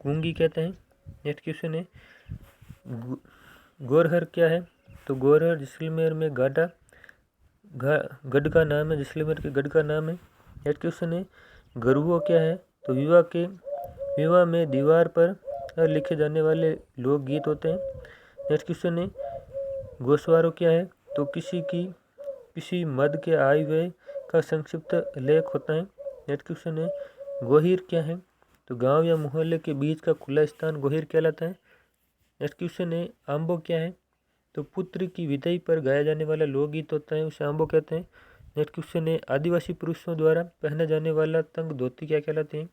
घूंगी कहते हैं। नेक्स्ट क्वेश्चन है गोरहर क्या है? तो गोरहर जैसलमेर में गढ़ का नाम है, जैसलमेर के गढ़ का नाम है। नेक्स्ट क्वेश्चन है गरुओ क्या है? तो विवाह में दीवार पर लिखे जाने वाले लोकगीत होते हैं। नेक्स्ट क्वेश्चन है गोस्वारो क्या है? तो किसी मद के आय व्यय का संक्षिप्त लेख होता है। नेक्स्ट क्वेश्चन है गोहिर क्या है? तो गांव या मोहल्ले के बीच का खुला स्थान गोहिर कहलाता है। नेक्स्ट क्वेश्चन है आंबो क्या है? तो पुत्र की विदाई पर गाया जाने वाला लोकगीत होता है, उसे आंबो कहते हैं। नेक्स्ट क्वेश्चन है आदिवासी पुरुषों द्वारा पहने जाने वाला तंग धोती क्या कहलाते हैं?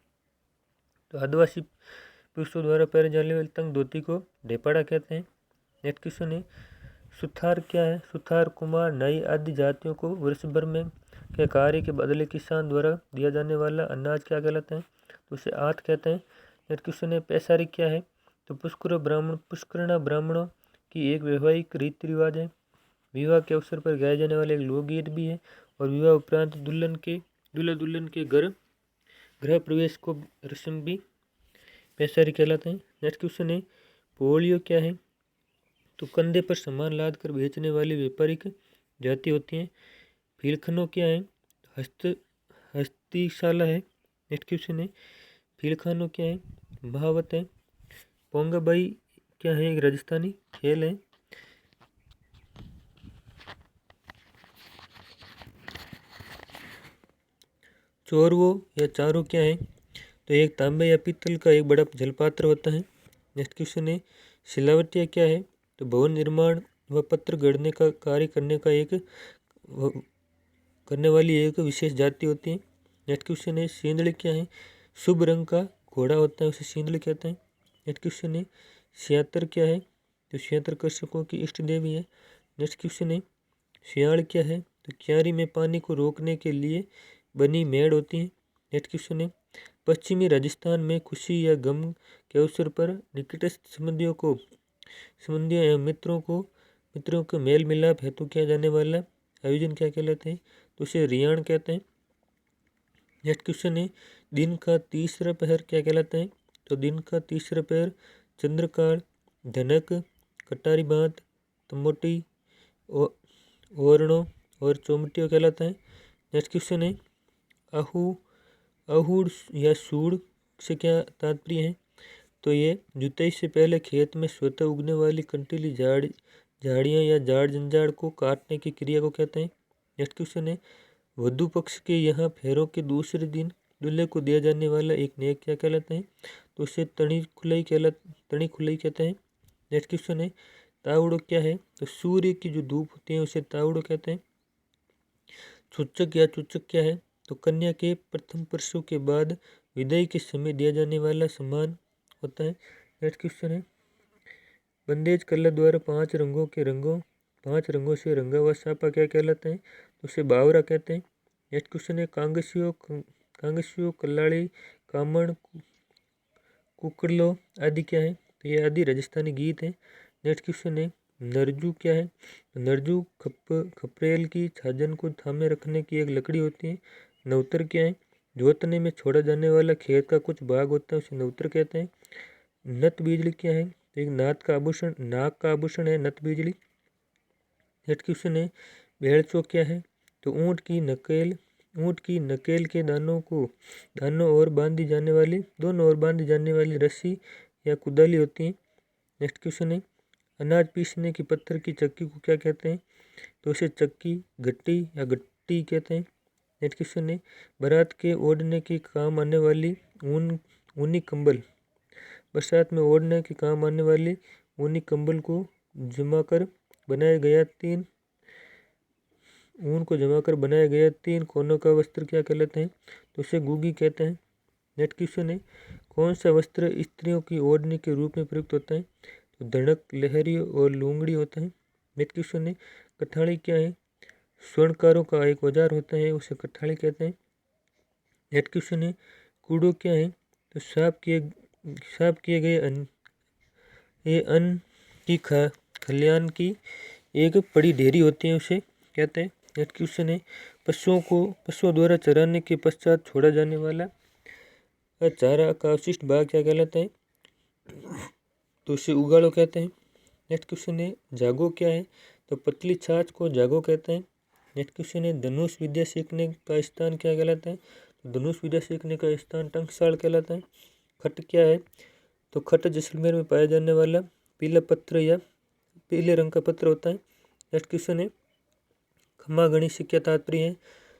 तो आदिवासी पुरुषों द्वारा पहने जाने वाले तंग धोती को ढेपाड़ा कहते हैं। नेक्स्ट क्वेश्चन है सुथार क्या है? सुथार कुमार नाई आदि जातियों को वर्ष भर में के कार्य के बदले किसान द्वारा दिया जाने वाला अनाज क्या कहलाता है? तो उसे आठ कहते हैं। नेक्स्ट क्वेश्चन है पैसारी क्या है? तो पुष्करणा ब्राह्मणों की एक वैवाहिक रीति रिवाज है। विवाह के अवसर पर गाए जाने वाले एक लोकगीत भी है और विवाह उपरांत दूल्हा दुल्हन के गृह प्रवेश को रस्म भी पैसारी कहलाते हैं। नेक्स्ट क्वेश्चन है पोलियो क्या है? तो कंधे पर सामान लाद कर बेचने वाली व्यापारिक जाति होती हैं। फीलखनो क्या है? हस्तीशाला है। नेक्स्ट क्वेश्चन है फीलखानो क्या है? बहावत है। पोंगाबाई क्या है? एक राजस्थानी खेल है। चोरवो या चारो क्या है? तो एक तांबे या पीतल का एक बड़ा जलपात्र होता है। नेक्स्ट क्वेश्चन है सिलावटिया क्या है? तो भवन निर्माण व पत्र गढ़ने का कार्य करने वाली एक विशेष जाति होती है। नेक्स्ट क्वेश्चन है सींदड़ी क्या है? शुभ रंग का घोड़ा होता है, उसे सींदड़ी कहते हैं। नेक्स्ट क्वेश्चन है सियातर क्या है? तो सियातर कृषकों की इष्ट देवी है। नेक्स्ट क्वेश्चन है सियाड़ क्या है? तो क्यारी में पानी को रोकने के लिए बनी मेड़ होती है। नेक्स्ट क्वेश्चन है पश्चिमी राजस्थान में खुशी या गम के अवसर पर निकटस्थ संबंधियों एवं मित्रों के मेल मिलाप हेतु किया जाने वाला आयोजन क्या कहलाते हैं? तो उसे रियाण कहते हैं। नेक्स्ट क्वेश्चन है दिन का तीसरा पहर क्या कहलाता है? तो दिन का तीसरा पहर चंद्रकाल, धनक, कटारी बात, तमोटी, ओरणो और चौमटियो कहलाता है। नेक्स्ट क्वेश्चन है अहूड़ या सूड़ से क्या तात्पर्य है? तो ये जुताई से पहले खेत में स्वतः उगने वाली कंटीली झाड़ियाँ या झाड़ जंजाड़ को काटने की क्रिया को कहते हैं। नेक्स्ट क्वेश्चन है वधु पक्ष के यहाँ फेरों के दूसरे दिन दूल्हे को दिया जाने वाला एक नेक क्या कहलाता है? तो उसे तणी खुलाई कहते हैं। नेक्स्ट क्वेश्चन है तावड़ो क्या है? तो सूर्य की जो धूप होती है उसे तावड़ो कहते हैं। चूचक या चूचक क्या है? तो कन्या के प्रथम प्रसव के बाद विदाई के समय दिया जाने वाला सम्मान होता है। नेक्स्ट क्वेश्चन है बंदेज कला द्वारा पांच रंगों से रंगा हुआ सापा क्या कहलाता है? तो उसे बावरा कहते हैं। नेक्स्ट क्वेश्चन है कांगसियो कल्लाड़ी कामण कुकड़लो आदि क्या है? तो ये आदि राजस्थानी गीत है। नेक्स्ट क्वेश्चन है नरजू क्या है? नरजू खपरेल की छाजन को थामे रखने की एक लकड़ी होती है। नवतर क्या है? जोतने में छोड़ा जाने वाला खेत का कुछ भाग होता है, उसे नवतर कहते हैं। नत बिजली क्या है? एक नाक का आभूषण है नत बिजली। नेक्स्ट क्वेश्चन है भेड़चो क्या है? तो ऊँट की नकेल के दोनों ओर बांधी जाने वाली रस्सी या कुदाली होती है। नेक्स्ट क्वेश्चन है अनाज पीसने की पत्थर की चक्की को क्या कहते हैं? तो उसे चक्की, गट्टी या गट्टी कहते हैं। नेक्स्ट क्वेश्चन है बारात के ओढ़ने के काम आने वाली ऊनी कंबल, बरसात में ओढ़ने के काम आने वाली ऊनी कंबल को जमाकर बनाया गया तीन कोनों का वस्त्र क्या कहलाते हैं? तो उसे गुगी कहते हैं। नेक्स्ट क्वेश्चन है कौन सा वस्त्र स्त्रियों की ओढ़ने के रूप में प्रयुक्त होता है? तो धड़क, लहरी और लूंगड़ी होता है। नेक्स्ट क्वेश्चन है कठाड़ी क्या है? स्वर्णकारों का एक औजार होता है, उसे कठाड़ी कहते हैं। नेक्स्ट क्वेश्चन है कूड़ो क्या है? तो साफ किए गए अन्न की खलियान की एक बड़ी ढेरी होती है, उसे कहते हैं। नेक्स्ट क्वेश्चन है पशुओं द्वारा चराने के पश्चात छोड़ा जाने वाला चारा का अवशिष्ट भाग क्या कहलाता है? तो उसे उगाड़ो कहते हैं। नेक्स्ट क्वेश्चन है जागो क्या है? तो पतली छाछ को जागो कहते हैं। नेक्स्ट क्वेश्चन है धनुष विद्या सीखने का स्थान क्या कहलाता है? तो धनुष विद्या सीखने का स्थान टंकसाल कहलाता है। खट क्या है? तो खट जैसलमेर में पाया जाने वाला पीला पत्र या पीले रंग का पत्र होता है। नेक्स्ट क्वेश्चन है खम्मा गणी से क्या तात्पर्य है?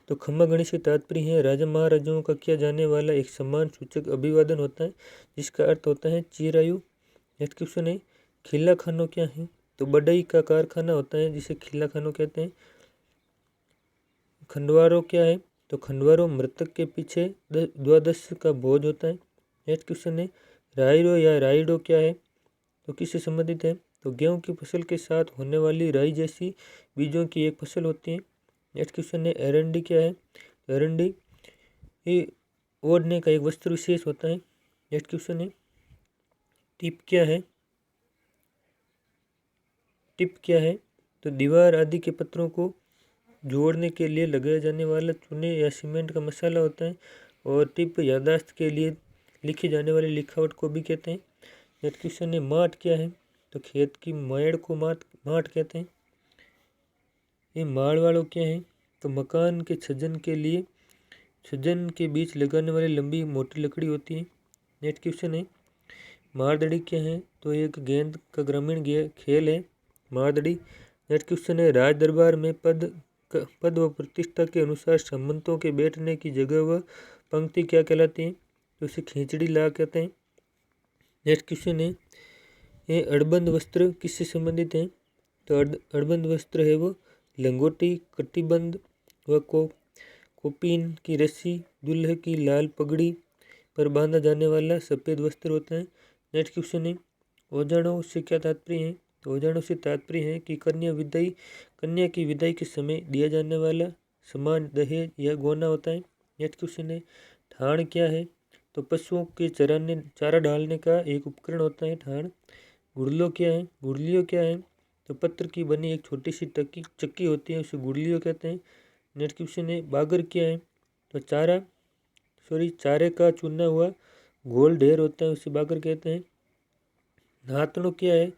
तो खम्मा गणी से तात्पर्य है राजा महाराजाओं का किया जाने वाला एक सम्मान सूचक अभिवादन होता है, जिसका अर्थ होता है चिरायु। नेक्स्ट क्वेश्चन है खिल्ला खानो क्या है? तो बढ़ई का कारखाना होता है, जिसे खिल्ला खानो कहते हैं। खंडवारो क्या है? तो खंडवारो मृतक के पीछे द्वादश का बोझ होता है। नेक्स्ट क्वेश्चन है राइरो या राइडो क्या है? तो किससे संबंधित है? तो गेहूं की फसल के साथ होने वाली राई जैसी बीजों की एक फसल होती है। नेक्स्ट क्वेश्चन है एरंडी क्या है? तो एरंडी ये ओढ़ने का एक वस्त्र विशेष होता है। नेक्स्ट क्वेश्चन है टिप क्या है? टिप क्या है? तो दीवार आदि के पत्थरों को जोड़ने के लिए लगाया जाने वाला चूने या सीमेंट का मसाला होता है। और टिप याददाश्त के लिए लिखी जाने वाली लिखावट को भी कहते हैं। नेक्स्ट क्वेश्चन है माठ क्या है? तो खेत की मेड़ को माठ कहते हैं। ये माड़ वालों क्या है? तो मकान के छज्जन के लिए छज्जन के बीच लगाने वाली लंबी मोटी लकड़ी होती है। नेक्स्ट क्वेश्चन है मारदड़ी क्या है? तो एक गेंद का ग्रामीण खेल है मारदड़ी। नेक्स्ट क्वेश्चन है राज दरबार में पद व प्रतिष्ठा के अनुसार सामंतों के बैठने की जगह व पंक्ति क्या कहलाती है? तो उसे खींचड़ी ला कहते हैं। नेक्स्ट क्वेश्चन है ये अड़बंद वस्त्र किससे संबंधित है? तो अड़बंद वस्त्र है वो लंगोटी कटिबंध व कोपीन की रस्सी दुल्हे की लाल पगड़ी पर बांधा जाने वाला सफ़ेद वस्त्र होता है। नेक्स्ट क्वेश्चन है ओजाणों से क्या तात्पर्य है? तो ओजाणों से तात्पर्य है कि कन्या की विदाई के समय दिया जाने वाला समान दहेज या गौना होता है। नेक्स्ट क्वेश्चन है ठाण क्या है? तो पशुओं के चारा डालने का एक उपकरण होता है ठाण। गुड़लो क्या है? गुड़लियो क्या है? तो पत्थर की बनी एक छोटी सी चक्की होती है उसे गुड़लियो कहते हैं। नेक्स्ट क्वेश्चन है बागर क्या है? तो चारे का चुना हुआ गोल ढेर होता है उसे बागर कहते हैं। नातनो क्या है?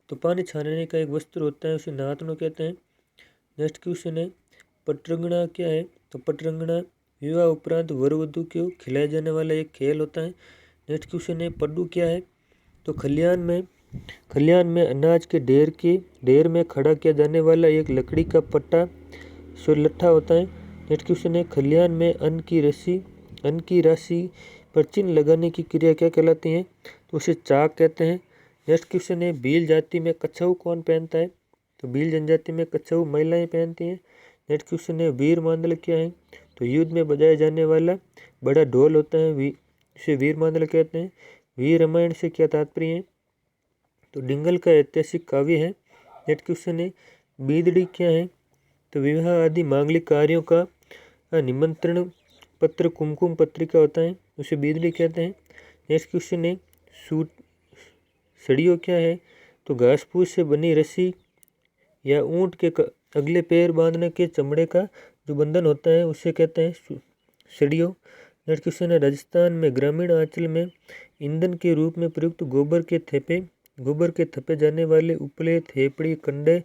तो पानी छानने का एक वस्त्र होता है उसे नातनो कहते हैं। नेक्स्ट क्वेश्चन है पटरंगना क्या है? तो पटरंगना विवाह उपरांत वर वधू को खिलाया जाने वाला एक खेल होता है। नेक्स्ट क्वेश्चन है पड्डू क्या है? तो खलियान में अनाज के ढेर में खड़ा किया जाने वाला एक लकड़ी का पट्टा लट्ठा होता है। नेक्स्ट क्वेश्चन है खलियान में अन्न की राशि पर चिन्ह लगाने की क्रिया क्या कहलाती है? तो उसे चाक कहते हैं। नेक्स्ट क्वेश्चन है भील जाति में कछऊ कौन पहनता है? तो भील जनजाति में कछऊ महिलाएं पहनती हैं। नेक्स्ट क्वेश्चन है वीर मांदल क्या है? तो युद्ध में बजाया जाने वाला बड़ा ढोल होता है इसे वीर मांदल कहते हैं। वीर रामायण से क्या तात्पर्य है? तो डिंगल का ऐतिहासिक काव्य है। नेक्स्ट क्वेश्चन है बीदड़ी क्या है? तो विवाह आदि मांगलिक कार्यों का निमंत्रण पत्र कुमकुम पत्रिका होता है उसे बीदड़ी कहते हैं। नेक्स्ट क्वेश्चन है सड़ियों क्या है? तो घास फूस से बनी रस्सी या ऊंट के अगले पैर बांधने के चमड़े का जो बंधन होता है उसे कहते हैं सड़ियों। नेक्स्ट क्वेश्चन है राजस्थान में ग्रामीण आंचल में ईंधन के रूप में प्रयुक्त गोबर के थपे जाने वाले उपले थेपड़ी कंडे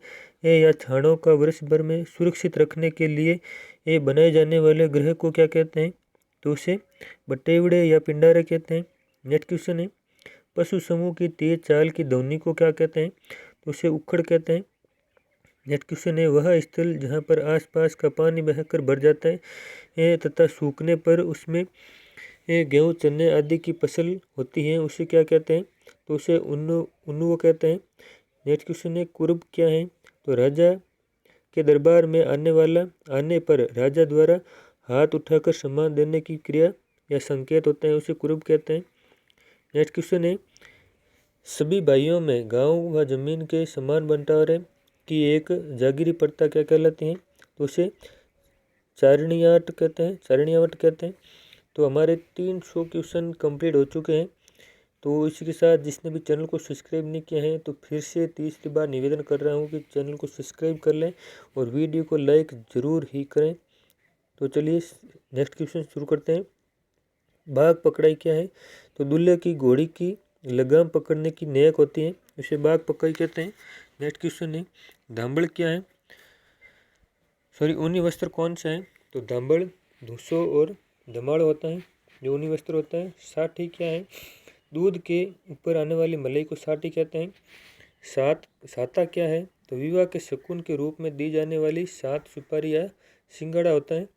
या छाणों का वर्ष भर में सुरक्षित रखने के लिए ये बनाए जाने वाले ग्रह को क्या कहते हैं? तो उसे बटेवड़े या पिंडारे कहते हैं। नेक्स्ट क्वेश्चन है पशु समूह की तेज चाल की ध्वनि को क्या कहते हैं? तो उसे उखड़ कहते हैं। नेक्स्ट क्वेश्चन है वह स्थल जहाँ पर आसपास का पानी बहकर भर जाता है तथा सूखने पर उसमें गेहूँ चने आदि की फसल होती है उसे क्या कहते हैं? तो उसे उन्नुव कहते हैं। नेक्स्ट क्वेश्चन है कुर्ब क्या है? तो राजा के दरबार में आने पर राजा द्वारा हाथ उठाकर सम्मान देने की क्रिया या संकेत होता है उसे कुर्ब कहते हैं। नेक्स्ट क्वेश्चन है सभी भाइयों में गांव व जमीन के समान बंटवारे की एक जागीरी प्रथा क्या कहलाती है? तो उसे चारणियावट कहते हैं। तो हमारे 300 क्वेश्चन कंप्लीट हो चुके हैं। तो इसी के साथ जिसने भी चैनल को सब्सक्राइब नहीं किया है तो फिर से तीसरी बार निवेदन कर रहा हूँ कि चैनल को सब्सक्राइब कर लें और वीडियो को लाइक ज़रूर ही करें। तो चलिए नेक्स्ट क्वेश्चन शुरू करते हैं। बाघ पकड़ाई क्या है? तो दूल्हे की घोड़ी की लगाम पकड़ने की नेक होती है इसे बाघ पकड़ाई कहते हैं। नेक्स्ट क्वेश्चन है धांबड़ क्या है? ऊनी वस्त्र कौन सा है? तो धांबड़ धूसो और धमाड़ होता है जो ऊनी वस्त्र होता है। साठी क्या है? दूध के ऊपर आने वाली मलाई को साठी कहते हैं। साता क्या है? तो विवाह के शकुन के रूप में दी जाने वाली 7 सुपारी या सिंगाड़ा होता है।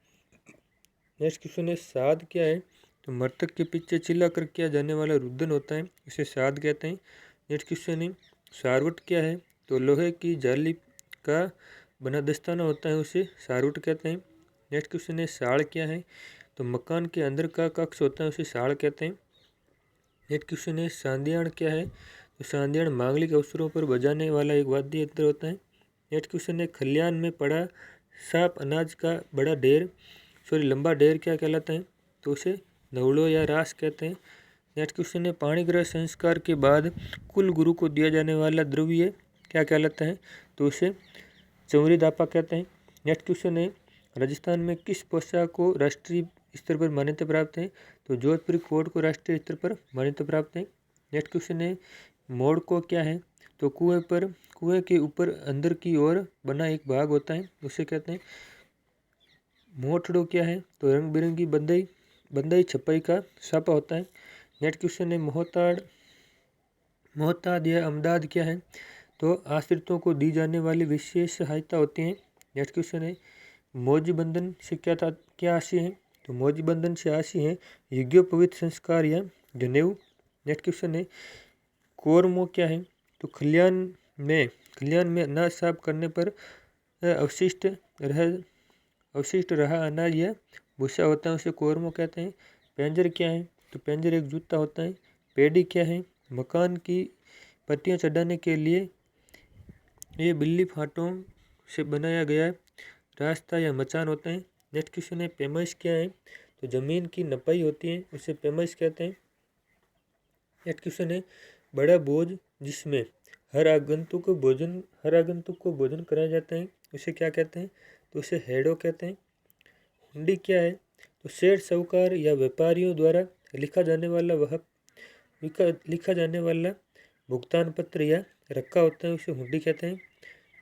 नेक्स्ट क्वेश्चन है साध क्या है? तो मृतक के पीछे चिल्लाकर किया जाने वाला रुदन होता है इसे साध कहते हैं। नेक्स्ट क्वेश्चन है सारवट क्या है? तो लोहे की जाली का बना दस्ताना होता है उसे सारवट कहते हैं। नेक्स्ट क्वेश्चन है साड़ क्या है? तो मकान के अंदर का कक्ष होता है उसे साड़ कहते हैं। नेक्स्ट क्वेश्चन है सांदियाण क्या है? तो सांदियाण मांगलिक अवसरों पर बजाने वाला एक वाद्य यंत्र होता है। नेक्स्ट क्वेश्चन है खलियान में पड़ा साफ अनाज का बड़ा ढेर लंबा ढेर क्या कहलाता है? तो उसे नवड़ो या रास कहते हैं। नेक्स्ट क्वेश्चन है पाणिग्रह संस्कार के बाद कुल गुरु को दिया जाने वाला द्रव्य क्या कहलाता है? तो उसे चौरी दापा कहते हैं। नेक्स्ट क्वेश्चन है राजस्थान में किस पोशाक को राष्ट्रीय स्तर पर मान्यता प्राप्त है? तो जोधपुरी कोट को राष्ट्रीय स्तर पर मान्यता प्राप्त है। नेक्स्ट क्वेश्चन है मोड़ को क्या है? तो कुएं के ऊपर अंदर की ओर बना एक भाग होता है उसे कहते हैं। मोठड़ो क्या है? तो रंग बिरंगी बंदई छपाई का छापा होता है। नेक्स्ट क्वेश्चन है मोहताद या अमदाद क्या है? तो आश्रितों को दी जाने वाली विशेष सहायता होती है। नेक्स्ट क्वेश्चन है मौजी बंधन से क्या आशय है? तो मौजी बंधन से आशय है यज्ञोपवीत संस्कार या जनेऊ। नेक्स्ट क्वेश्चन है कोरमो क्या है? तो खलियान में अनाज साफ करने पर अवशिष्ट रहा अनाज या भूसा होता है उसे कोरमो कहते हैं। पेंजर क्या है? तो पेंजर एक जूता होता है। पेड़ी क्या है? मकान की पत्तियां चढ़ाने के लिए ये बिल्ली फाटों से बनाया गया रास्ता या मचान होता है। नेक्स्ट क्वेश्चन है पैमाइश क्या है? तो जमीन की नपाई होती है उसे पैमाइश कहते हैं। नेक्स्ट क्वेश्चन है बड़ा बोझ जिसमें हर आगंतुक को भोजन कराया जाता है उसे क्या कहते हैं? तो उसे हेडो कहते हैं। हुंडी क्या है? तो सेठ साहूकार या व्यापारियों द्वारा लिखा जाने वाला भुगतान पत्र या रखा होता है उसे हुंडी कहते हैं।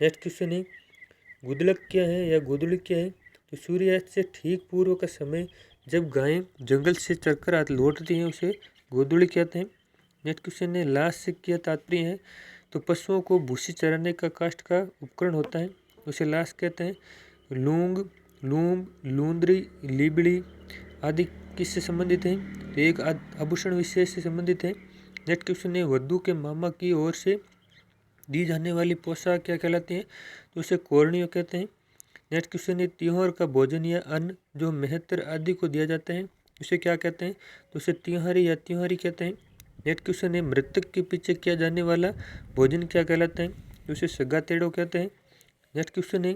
नेक्स्ट क्वेश्चन है गुदलक क्या है या गोदड़ी क्या है? तो सूर्यास्त से ठीक पूर्व का समय जब गायें जंगल से चरकर लौटती हैं उसे गोदड़ी कहते हैं। नेक्स्ट क्वेश्चन है लाश से क्या तात्पर्य है? तो पशुओं को भूसी चराने का काष्ठ का उपकरण होता है उसे लाश कहते हैं। लूंब लूंदरी लीबड़ी आदि किससे संबंधित है? तो एक आभूषण विशेष से संबंधित है। नेक्स्ट क्वेश्चन है वधू के मामा की ओर से दी जाने वाली पोशाक क्या कहलाती है? तो उसे कोरनियो कहते हैं। नेक्स्ट क्वेश्चन है त्योहार का भोजन या अन्न जो मेहतर आदि को दिया जाता है उसे क्या कहते हैं? तो उसे त्योहारी या त्योहारी कहते हैं। नेक्स्ट क्वेश्चन है मृतक के पीछे किया जाने वाला भोजन क्या कहलाता है? तो उसे सगातेड़ो कहते हैं। नेक्स्ट क्वेश्चन है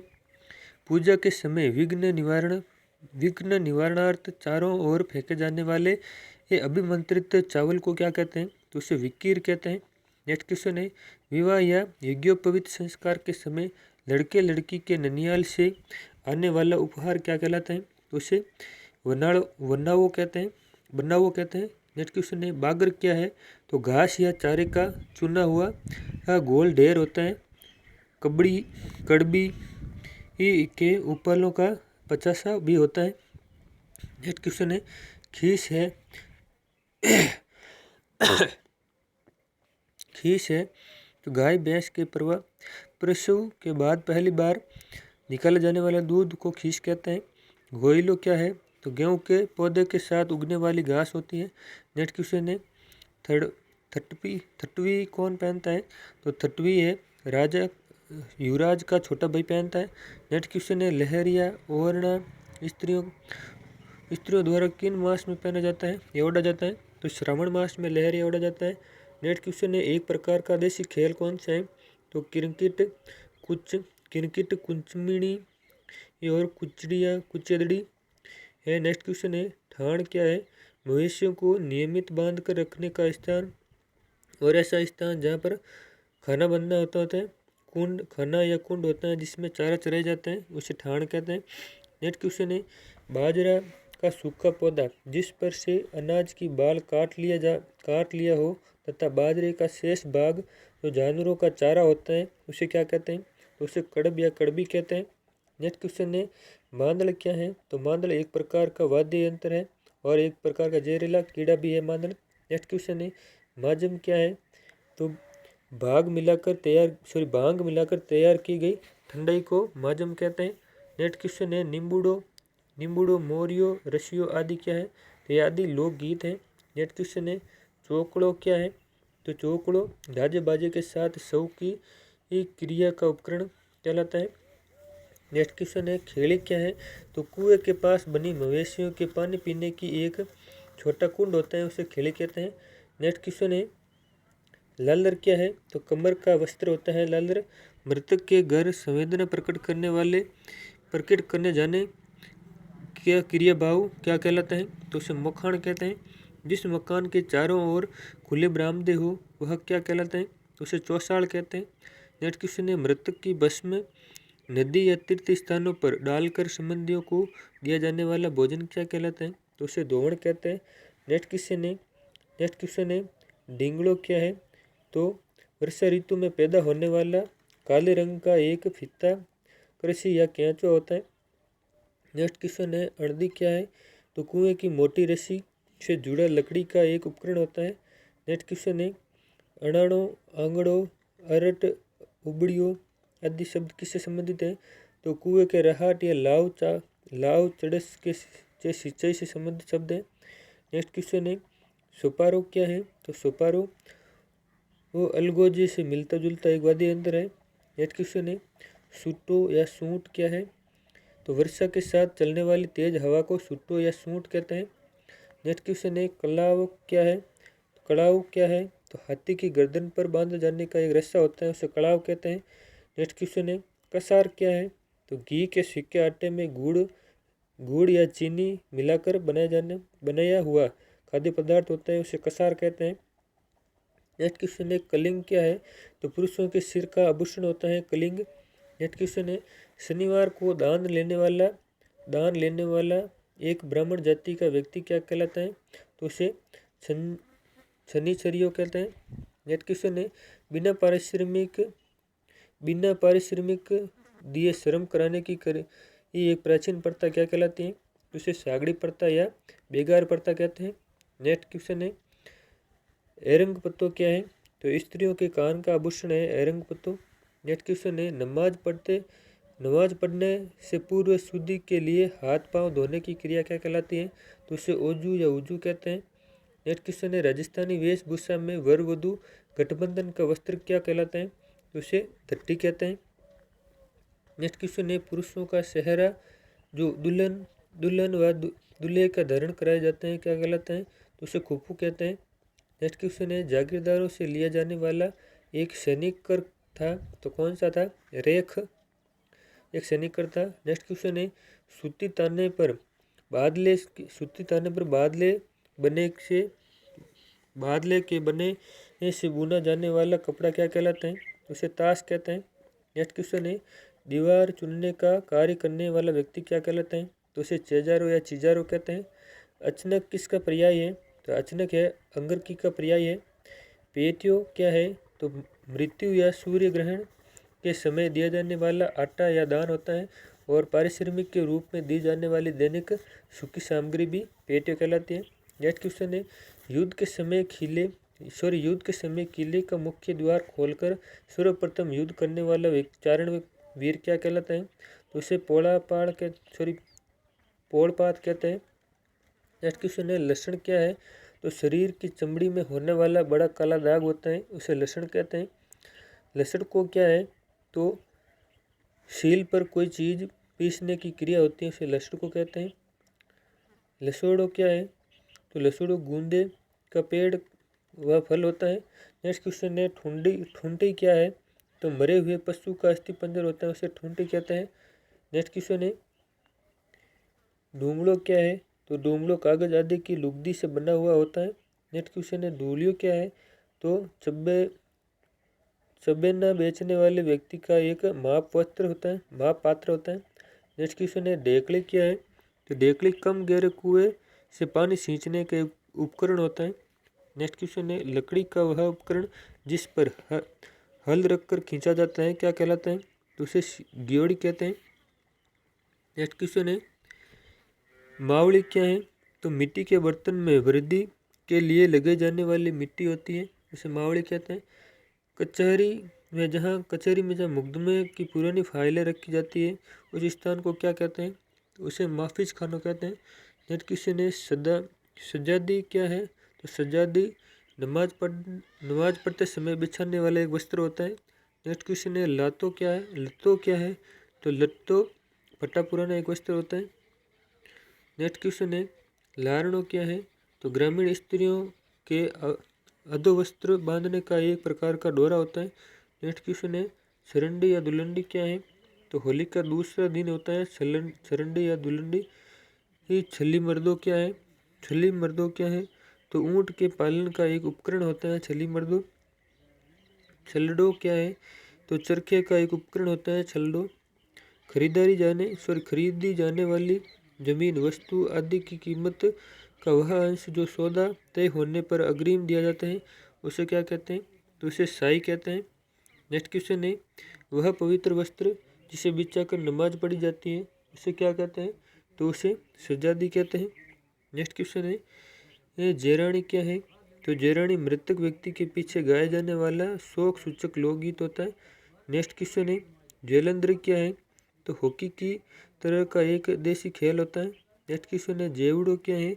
पूजा के समय विघ्न निवारणार्थ चारों ओर फेंके जाने वाले ये अभिमंत्रित चावल को क्या कहते हैं? तो उसे विकीर कहते हैं। नेक्स्ट क्वेश्चन है विवाह या यज्ञोपवीत संस्कार के समय लड़के लड़की के ननियाल से आने वाला उपहार क्या कहलाता है? तो उसे बनावो कहते हैं। नेक्स्ट क्वेश्चन है बागर क्या है? तो घास या चारे का चुना हुआ गोल ढेर होता है। कड़बी के उपलों का पचासा भी होता है। नेक्स्ट क्वेश्चन है खीस है तो गाय भैंस के प्रसव के बाद पहली बार निकाला जाने वाला दूध को खीस कहते हैं। घोइलो क्या है? तो गेहूं के पौधे के साथ उगने वाली घास होती है। नेक्स्ट क्वेश्चन है थटवी कौन पहनता है? तो थटवी है राजा युवराज का छोटा भाई पहनता है। नेक्स्ट क्वेश्चन है लहरिया ओढ़ना स्त्रियों द्वारा किन मास में पहना जाता है या ओढ़ा जाता है? तो श्रावण मास में लहरिया ओढ़ा जाता है। नेक्स्ट क्वेश्चन है एक प्रकार का देसी खेल कौन सा है? तो किरकिट कुंचमिणी और कुचेदड़ी है। नेक्स्ट क्वेश्चन है ठाण क्या है? मवेशियों को नियमित बांध कर रखने का स्थान और ऐसा स्थान जहाँ पर खाना बनना होता है। खाना या कुंड होता है जिसमें चारा चराया जाता है उसे ठाण कहते हैं। नेक्स्ट क्वेश्चन है बाजरा का सूखा पौधा जिस पर से अनाज की बाल काट लिया हो तथा बाजरे का शेष भाग जो जानवरों का चारा होता है उसे क्या कहते हैं? तो उसे कड़ब या कड़बी कहते हैं। नेक्स्ट क्वेश्चन है मांदल क्या है? तो मांदल एक प्रकार का वाद्य यंत्र है और एक प्रकार का जहरीला कीड़ा भी है मांदल। नेक्स्ट क्वेश्चन है माजम क्या है? तो भांग मिलाकर तैयार की गई ठंडाई को माजम कहते हैं। नेक्स्ट क्वेश्चन है निम्बुडो मोरियो रसियो आदि क्या है? तो ये आदि लोकगीत है। नेक्स्ट क्वेश्चन है चौकड़ो क्या है? तो चौकड़ो गाजे बाजे के साथ शव की क्रिया का उपकरण कहलाता है। नेक्स्ट क्वेश्चन है खेड़ी क्या है? तो कुएं के पास बनी मवेशियों के पानी पीने की एक छोटा कुंड होता है, उसे खेड़ी कहते हैं। नेक्स्ट क्वेश्चन है लालर क्या है? तो कमर का वस्त्र होता है लालर। मृतक के घर संवेदना प्रकट करने जाने क्या क्रिया भाव क्या कहलाता है? तो उसे मखान कहते हैं। जिस मकान के चारों ओर खुले बरामदे हो वह क्या कहलाता है? तो उसे चौसाल कहते हैं। नेक्स्ट क्वेश्चन है मृतक की भस्म नदी या तीर्थ स्थानों पर डालकर संबंधियों को दिया जाने वाला भोजन क्या कहलाता है? तो उसे दोवण कहते हैं। नेक्स्ट क्वेश्चन है डिंगड़ो क्या है? तो वर्षा ऋतु में पैदा होने वाला काले रंग का एक फीता कृषि या केंचुआ होता है। नेक्स्ट क्वेश्चन है अड़दी क्या है? तो कुएं की मोटी रस्सी से जुड़ा लकड़ी का एक उपकरण होता है। नेक्स्ट क्वेश्चन है अणाणो आंगड़ो अरट उबड़ियो आदि शब्द किससे संबंधित है? तो कुएं के रहाट या लाव चड़स के सिंचाई से संबंधित शब्द है। नेक्स्ट क्वेश्चन है सोपारो क्या है? तो सोपारो वो अलगोजे से मिलता जुलता एक वाद्य यंत्र है। नेक्स्ट क्वेश्चन है सूटो या सूंट क्या है? तो वर्षा के साथ चलने वाली तेज हवा को सूटो या सूंट कहते हैं। नेक्स्ट क्वेश्चन है कलाव क्या है? तो कड़ाव क्या है? तो हाथी की गर्दन पर बांधा जाने का एक रस्सा होता है, उसे कड़ाव कहते हैं। नेक्स्ट क्वेश्चन है कसार क्या है? तो घी के सिक्के आटे में गुड़ या चीनी मिलाकर बनाया हुआ खाद्य पदार्थ होता है, उसे कसार कहते हैं। नेक्स्ट क्वेश्चन है कलिंग क्या है? तो पुरुषों के सिर का आभूषण होता है कलिंग। नेक्स्ट क्वेश्चन है शनिवार को दान लेने वाला एक ब्राह्मण जाति का व्यक्ति क्या कहलाता है? तो उसे शनिचरियो कहते हैं। नेक्स्ट क्वेश्चन है बिना पारिश्रमिक दिए श्रम कराने की ये एक प्राचीन प्रथा क्या कहलाती है? तो उसे सागड़ी प्रथा या बेगार प्रथा कहते हैं। नेक्स्ट क्वेश्चन है एरंग पत्तो क्या है? तो स्त्रियों के कान का आभूषण है एरंग पत्तो। नेक्स्ट क्वेश्चन है नमाज पढ़ने से पूर्व शुद्धि के लिए हाथ पांव धोने की क्रिया क्या कहलाती है? तो उसे ओजू या उजू कहते हैं। नेक्स्ट क्वेश्चन है राजस्थानी वेशभूषा में वर वधू गठबंधन का वस्त्र क्या कहलाता है? तो उसे धट्टी कहते हैं। नेक्स्ट क्वेश्चन है पुरुषों का सेहरा जो दुल्हन व दूल्हे का धारण कराए जाते हैं क्या कहलाता है? तो उसे खुप्पू कहते हैं। नेक्स्ट क्वेश्चन है जागीरदारों से लिया जाने वाला एक सैनिक कर था, तो कौन सा था? रेख एक सैनिक कर था। नेक्स्ट क्वेश्चन है सूती ताने पर बादले के बने से बुना जाने वाला कपड़ा क्या कहलाता है? उसे ताश कहते हैं। नेक्स्ट क्वेश्चन है दीवार चुनने का कार्य करने वाला व्यक्ति क्या कहलाता है? तो उसे चेजारो या चिजारो कहते हैं। अचनक किसका पर्याय है? तो अचनक है अंगरकी का पर्याय है। पेटियो क्या है? तो मृत्यु या सूर्य ग्रहण के समय दिया जाने वाला आटा या दान होता है, और पारिश्रमिक के रूप में दी जाने वाली दैनिक सूखी सामग्री भी पेटियो कहलाती है। नेक्स्ट क्वेश्चन है युद्ध के समय किले का मुख्य द्वार खोलकर सर्वप्रथम युद्ध करने वाला चारण वीर क्या कहलाता है? तो उसे पोड़पात कहते हैं। नेक्स्ट क्वेश्चन है लक्षण क्या है? तो शरीर की चमड़ी में होने वाला बड़ा काला दाग होता है, उसे लक्षण कहते हैं। लक्षण को क्या है? तो सील पर कोई चीज पीसने की क्रिया होती है, उसे लक्षण को कहते हैं। लसोड़ो क्या है? तो लसोड़ो गूंदे का पेड़ व फल होता है। नेक्स्ट क्वेश्चन है ठुंडी क्या है? तो मरे हुए पशु का अस्थि पंजर होता है, उसे ठुंडी कहते हैं। नेक्स्ट क्वेश्चन है डूंगड़ो क्या है? तो डूंगड़ो कागज आदि की लुगदी से बना हुआ होता है। नेक्स्ट क्वेश्चन है धूलियो क्या है? तो चब्बेना बेचने वाले व्यक्ति का एक माप पात्र होता है। नेक्स्ट क्वेश्चन है ढेकली क्या है? तो ढेकली कम गहरे कुएं से पानी सींचने के उपकरण होता है। नेक्स्ट क्वेश्चन है लकड़ी का वह उपकरण जिस पर हल रखकर खींचा जाता है क्या कहलाता है? तो उसे गियोड़ी कहते हैं। नेक्स्ट क्वेश्चन है मावड़ी क्या है? तो मिट्टी के बर्तन में वृद्धि के लिए लगे जाने वाली मिट्टी होती है, उसे मावड़ी कहते हैं। कचहरी में जहाँ मुकदमे की पुरानी फाइलें रखी जाती है उस स्थान को क्या कहते हैं? तो उसे माफिज खाना कहते हैं। नेक्स्ट क्वेश्चन है सजादी क्या है? तो सजादी नमाज पढ़ते समय बिछाने वाला एक वस्त्र होता है। नेक्स्ट क्वेश्चन है लत्तो क्या है? तो लत्तो फटा पुराना एक वस्त्र होता है। नेक्स्ट क्वेश्चन है लारणो क्या है? तो ग्रामीण स्त्रियों के अधोवस्त्र बांधने का एक प्रकार का डोरा होता है। नेक्स्ट क्वेश्चन है सरंडी या दुलंडी क्या है? तो होली का दूसरा दिन होता है सरंडी या दुलंडी। ये छली मर्दों क्या है? छली मर्दों क्या है? तो ऊंट के पालन का एक उपकरण होता है छली मर्दों। छलडो क्या है? तो चरखे का एक उपकरण होता है छलडो। खरीदी जाने वाली जमीन वस्तु आदि की कीमत का वह अंश जो सौदा तय होने पर अग्रिम दिया जाता है उसे क्या कहते हैं? तो उसे साई कहते हैं। नेक्स्ट क्वेश्चन है वह पवित्र वस्त्र जिसे बिछाकर नमाज पढ़ी जाती है उसे क्या कहते हैं? तो उसे सजादी कहते हैं। नेक्स्ट क्वेश्चन है ये जेरानी क्या है? तो जेरानी मृतक व्यक्ति के पीछे गाया जाने वाला शोक सूचक लोकगीत होता है। नेक्स्ट क्वेश्चन है जेलंद्र क्या है? तो हॉकी की तरह का एक देसी खेल होता है। नेक्स्ट क्वेश्चन है जेवड़ो क्या है?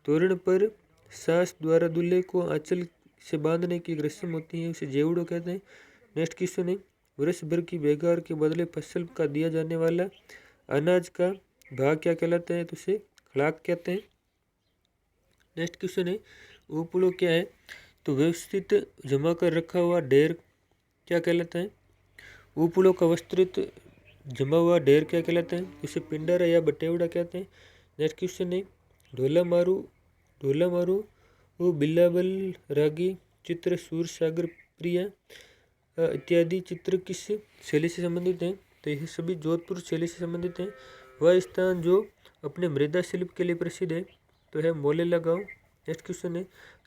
तोरण पर सास द्वारा दूल्हे को आंचल से बांधने की एक रस्म होती है उसे जेवड़ो कहते हैं। नेक्स्ट क्वेश्चन है वर्ष भर की बेगार के बदले फसल का दिया जाने वाला अनाज का भाग क्या कहलाता है? तो उसे खड़ाक कहते हैं। नेक्स्ट क्वेश्चन है उपलो क्या है? तो व्यवस्थित जमा कर रखा हुआ ढेर क्या कहलाता है? उपलो का विस्तृत जमा हुआ ढेर क्या कहलाता है? उसे पिंडारा या बटेवड़ा कहते हैं। नेक्स्ट क्वेश्चन है ढोला मारू वो बिलावल रागी चित्र सूर सागर प्रिया इत्यादि चित्र किस शैली से संबंधित हैं? तो यह सभी जोधपुर शैली से संबंधित हैं। वह स्थान जो अपने मृदा शिल्प के लिए प्रसिद्ध है तो है मोलेला गांव। नेक्स्ट क्वेश्चन है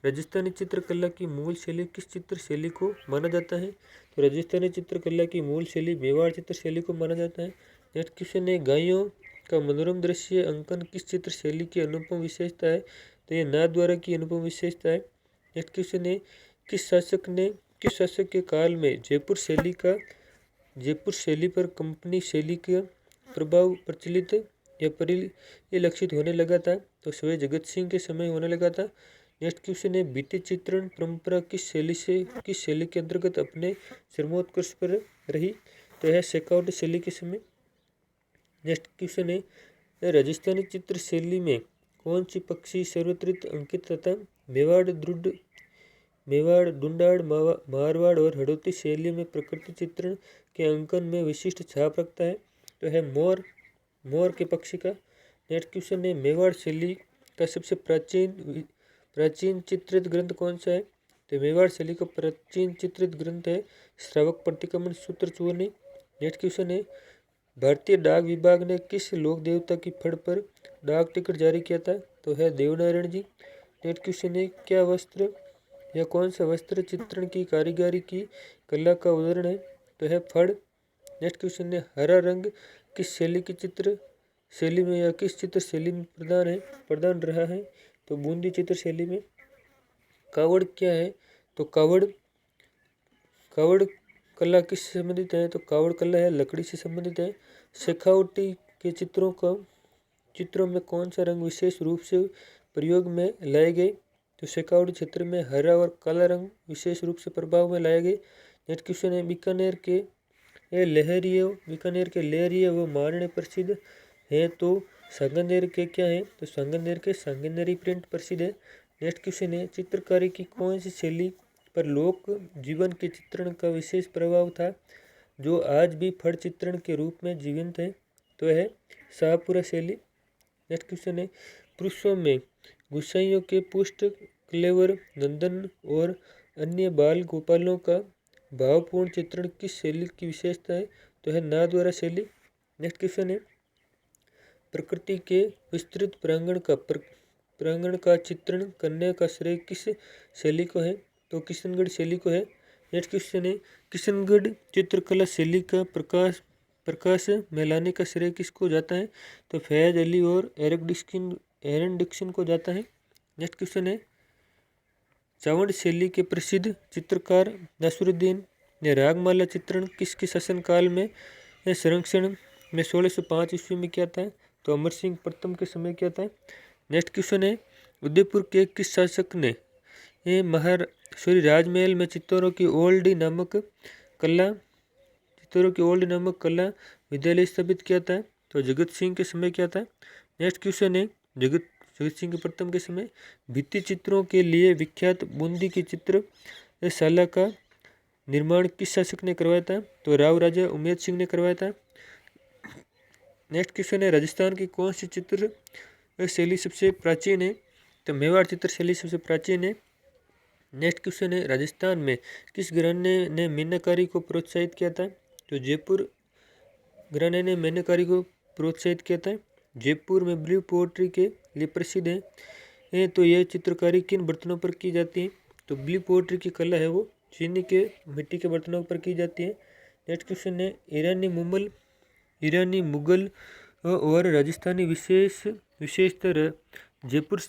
राजस्थानी चित्रकला की मूल शैली किस चित्र शैली को माना जाता है? तो राजस्थानी चित्रकला की मूल शैली मेवाड़ चित्र शैली को माना जाता है। नेक्स्ट क्वेश्चन है गायों का मनोरम दृश्य अंकन किस चित्र शैली की अनुपम विशेषता है? तो ये नाथद्वारा की अनुपम विशेषता है। नेक्स्ट क्वेश्चन है किस शासक के काल में जयपुर शैली पर कंपनी शैली का प्रभाव प्रचलित या परिलक्षित होने लगा था? तो स्वयं जगत सिंह के समय होने लगा था। नेक्स्ट क्वेश्चन है भित्ति चित्रण परंपरा किस शैली के अंतर्गत अपने सर्वोत्कर्ष पर रही? तो यह शेखावटी शैली के समय। नेक्स्ट क्वेश्चन है राजस्थानी चित्र शैली में कौन सी पक्षी सर्वत्रित अंकित तथा मेवाड़ डुंडाड़ मारवाड़ और हड़ौती शैली में प्रकृति चित्रण के अंकन में विशिष्ट छाप रखता है? तो है मोर के पक्षी का। नेक्स्ट क्वेश्चन है मेवाड़ शैली का सबसे प्राचीन चित्रित ग्रंथ कौन सा है? तो मेवाड़ शैली का प्राचीन चित्रित ग्रंथ है श्रावक प्रतिक्रमण सूत्र चूर्णी। नेक्स्ट क्वेश्चन है भारतीय डाक विभाग ने किस लोक देवता की फड़ पर डाक टिकट जारी किया था? तो है देवनारायण जी। नेक्स्ट क्वेश्चन है क्या वस्त्र या कौन सा वस्त्र चित्रण की कारीगरी की कला का उदाहरण है? तो है फड़। नेक्स्ट क्वेश्चन है हरा रंग किस शैली की चित्र शैली में या किस चित्र शैली में प्रधान रहा है? तो बूंदी चित्र शैली में। कावड़ क्या है? तो कावड़ कला किससे संबंधित है? तो कावड़ कला है लकड़ी से संबंधित है। शेखावटी के चित्रों में कौन सा रंग विशेष रूप से प्रयोग में लाए गए? तो शेखावटी क्षेत्र में हरा और काला रंग विशेष रूप से प्रभाव में लाए गए। नेक्स्ट क्वेश्चन है बीकानेर के लहरिये व मारणे प्रसिद्ध है तो सांगानेर के क्या है? तो सांगानेर के सांगानेरी प्रिंट प्रसिद्ध है। नेक्स्ट क्वेश्चन है चित्रकारी की कौन सी शैली पर लोक जीवन के चित्रण का विशेष प्रभाव था जो आज भी फड़ चित्रण के रूप में जीवंत है? तो है शाहपुरा शैली। नेक्स्ट क्वेश्चन है पुरुषों में गुसाइयों के पुष्ट क्लेवर नंदन और अन्य बाल गोपालों का भावपूर्ण चित्रण किस शैली की विशेषता है? तो है नाथद्वारा शैली। नेक्स्ट क्वेश्चन है प्रकृति के विस्तृत प्रांगण का चित्रण करने का श्रेय किस शैली को है? तो किशनगढ़ शैली को है। नेक्स्ट क्वेश्चन है किशनगढ़ चित्रकला शैली का प्रकाश में लाने का श्रेय किसको जाता है? तो फैज अली और एरन डिक्सन को जाता है। नेक्स्ट क्वेश्चन है चावड़ शैली के प्रसिद्ध चित्रकार नसरुद्दीन ने रागमाला चित्रण किसके शासनकाल में संरक्षण में 1605 ईस्वी में किया था? तो अमर सिंह प्रथम के समय किया था। नेक्स्ट क्वेश्चन है उदयपुर के किस शासक ने राजमहल में चित्तौरों की ओल्ड नामक कला विद्यालय स्थापित किया था? तो जगत सिंह के समय क्या था। नेक्स्ट क्वेश्चन है जगत सिंह के प्रथम के समय भित्ति चित्रों के लिए विख्यात बूंदी की चित्रशाला का निर्माण किस शासक ने करवाया था। तो राव राजा उमेद सिंह ने करवाया था। नेक्स्ट क्वेश्चन है राजस्थान की कौन सी चित्र शैली सबसे प्राचीन है। तो मेवाड़ चित्रशैली सबसे प्राचीन है। नेक्स्ट क्वेश्चन है राजस्थान में किस घराने ने मीनाकारी को प्रोत्साहित किया था। तो जयपुर घराने ने मीनाकारी को प्रोत्साहित किया था। जयपुर में ब्लू पोट्री के लिए प्रसिद्ध है। तो यह चित्रकारी किन बर्तनों पर की जाती है। तो ब्लू पोट्री की कला है वो चीनी के मिट्टी के बर्तनों पर की जाती है। नेक्स्ट क्वेश्चन है ईरानी मुगल और राजस्थानी विशेषतर जयपुर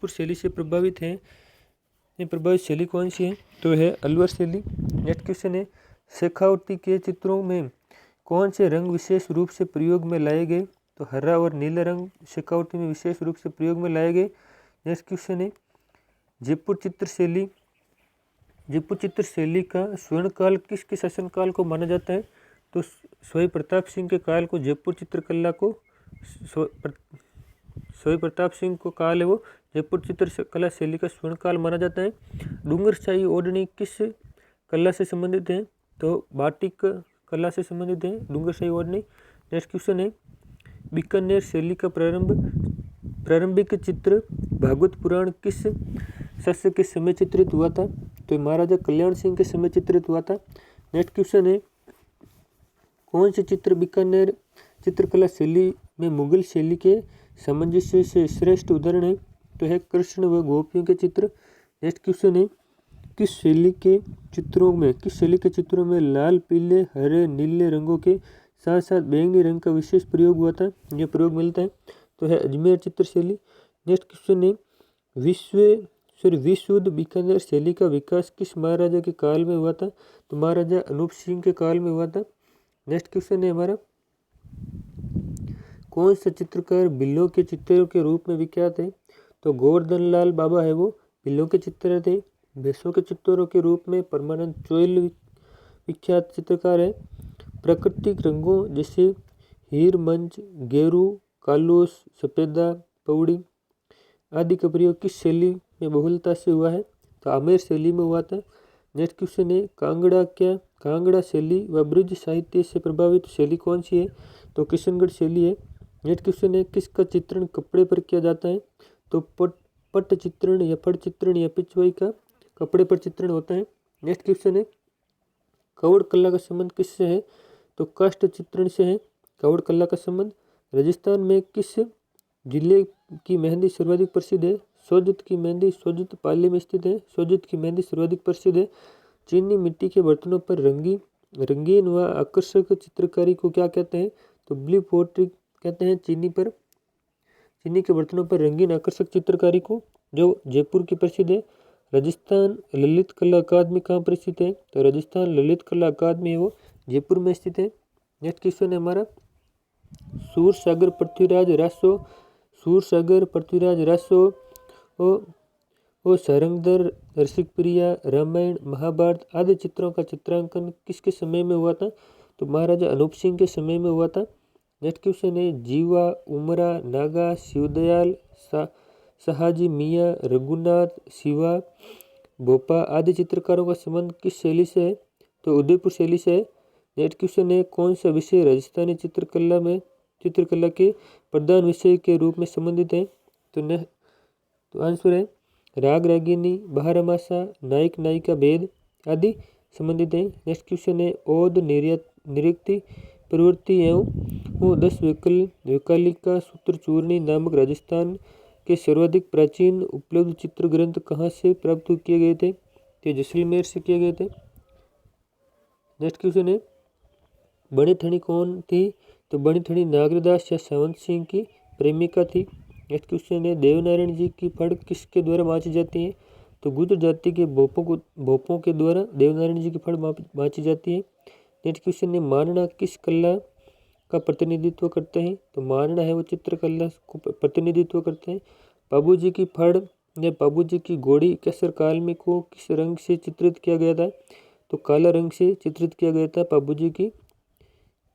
शैली से प्रभावित हैं। ये प्रभावित शैली कौन सी है। तो है अलवर शैली। नेक्स्ट क्वेश्चन है शेखावती के चित्रों में कौन से रंग विशेष रूप से प्रयोग में लाए गए। तो हरा और नीला रंग शेखावती में विशेष रूप से प्रयोग में लाए गए। नेक्स्ट क्वेश्चन है जयपुर चित्रशैली का स्वर्णकाल किसके शासनकाल को माना जाता है। तो स्वयं प्रताप सिंह के काल को जयपुर चित्रकला को स्वयं प्रताप सिंह को काल है वो जयपुर चित्रकला शैली का स्वर्णकाल माना जाता है। डूंगरशाही ओढ़नी किस कला से संबंधित है। तो बाटिक कला से संबंधित है डूंगरशाही ओढ़नी। नेक्स्ट क्वेश्चन है बीकानेर शैली का प्रारंभिक चित्र भागवत पुराण किस शासक के समय चित्रित हुआ था। तो महाराजा कल्याण सिंह के समय चित्रित हुआ था। नेक्स्ट क्वेश्चन है कौन से चित्र बीकानेर चित्रकला शैली में मुगल शैली के सामंजस्य से श्रेष्ठ उदाहरण है। तो है कृष्ण व गोपियों के चित्र। नेक्स्ट क्वेश्चन है किस शैली के चित्रों में लाल पीले हरे नीले रंगों के साथ साथ बैंगनी रंग का विशेष प्रयोग हुआ था। यह प्रयोग मिलता है। तो है अजमेर चित्रशैली। नेक्स्ट क्वेश्चन है विशुद्ध बीकानेर शैली का विकास किस महाराजा के काल में हुआ था। तो महाराजा अनूप सिंह के काल में हुआ था। नेक्स्ट क्वेश्चन है हमारा कौन सा चित्रकार बिल्लों के चित्रों के रूप में विख्यात है। तो गोवर्धन लाल बाबा है वो बिल्लों के चित्र थे। भैंसों के चित्रों के रूप में परमानंद चोइल विख्यात चित्रकार है। प्राकृतिक रंगों जैसे हीर मंच गेरू कालूस सफेदा पौड़ी आदि का प्रयोग किस शैली में बहुलता से हुआ है। तो आमेर शैली में हुआ था। नेक्स्ट क्वेश्चन है कांगड़ा शैली व ब्रज साहित्य से प्रभावित शैली कौन सी है। तो किशनगढ़ शैली है। नेक्स्ट क्वेश्चन है किसका चित्रण कपड़े पर किया जाता है। तो पट चित्रण या फट चित्रण या पिछवाई का कपड़े पर चित्रण होता है। नेक्स्ट क्वेश्चन है कवड़ कला का संबंध किससे है। तो काष्ठ चित्रण से है कवड़ कला का संबंध। राजस्थान में किस जिले की मेहंदी सर्वाधिक प्रसिद्ध है। सोजत की मेहंदी सोजत पाली में स्थित है। सोजत की मेहंदी सर्वाधिक प्रसिद्ध है। चीनी मिट्टी के बर्तनों पर रंगीन व आकर्षक चित्रकारी को क्या कहते हैं। तो ब्लू पोट्री कहते हैं चीनी के बर्तनों पर रंगीन आकर्षक चित्रकारी को जो जयपुर की प्रसिद्ध है। राजस्थान ललित कला अकादमी कहाँ पर स्थित है। तो राजस्थान ललित कला अकादमी है वो जयपुर में स्थित है। नेक्स्ट क्वेश्चन है हमारा सूरसागर पृथ्वीराज रासो और सारंगधर रसिक प्रिया रामायण महाभारत आदि चित्रों का चित्रांकन किसके समय में हुआ था। तो महाराजा अनूप सिंह के समय में हुआ था। नेक्स्ट क्वेश्चन है जीवा उमरा नागा शिवदयाल सहाजी मियाँ रघुनाथ शिवा भोपा आदि चित्रकारों का संबंध किस शैली से है। तो उदयपुर शैली से है। नेक्स्ट क्वेश्चन है कौन सा विषय राजस्थानी चित्रकला के प्रधान विषय के रूप में संबंधित है। तो आंसर है राग रागिनी बारहमासा नायक नायिका भेद आदि संबंधित है। नेक्स्ट क्वेश्चन है ओद निरुक्ति प्रवृत्ति एवं 10 वैकलिका सूत्र चूर्णी नामक राजस्थान के सर्वाधिक प्राचीन उपलब्ध चित्र ग्रंथ कहाँ से प्राप्त किए गए थे। तो जैसलमेर से किए गए थे। नेक्स्ट क्वेश्चन है बणिथणी कौन थी। तो बणिथणी नागरदास या सावंत सिंह की प्रेमिका थी। नेक्स्ट क्वेश्चन है देवनारायण जी की फड़ किसके द्वारा बाँची जाती है। तो गुर्जर जाति के भोपों के द्वारा देवनारायण जी की फड़ बाँची जाती है। नेक्स्ट क्वेश्चन है मारना किस कला का प्रतिनिधित्व करते हैं। तो मारना है वो चित्रकला को प्रतिनिधित्व करते हैं। बाबूजी की फड़ या बाबूजी की घोड़ी केसर काल में को किस रंग से चित्रित किया गया था। तो काला रंग से चित्रित किया गया था बाबूजी की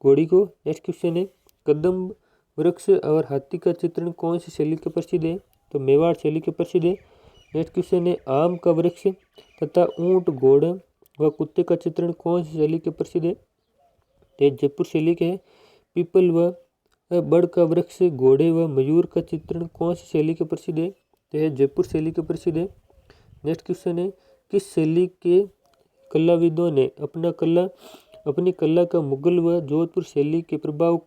घोड़ी को। नेक्स्ट क्वेश्चन है कदम वृक्ष और हाथी का चित्रण कौन सी शैली के प्रसिद्ध है? तो मेवाड़ शैली के प्रसिद्ध है। नेक्स्ट क्वेश्चन है आम का वृक्ष तथा ऊंट घोड़ा व कुत्ते का चित्रण कौन सी शैली के प्रसिद्ध है? तो जयपुर शैली के है। पीपल व बड़ का वृक्ष घोड़े व मयूर का चित्रण कौन सी शैली के प्रसिद्ध है? तो है जयपुर शैली के प्रसिद्ध है। नेक्स्ट क्वेश्चन है किस शैली के कलाविदों ने अपनी कला का मुगल व जोधपुर शैली के प्रभाव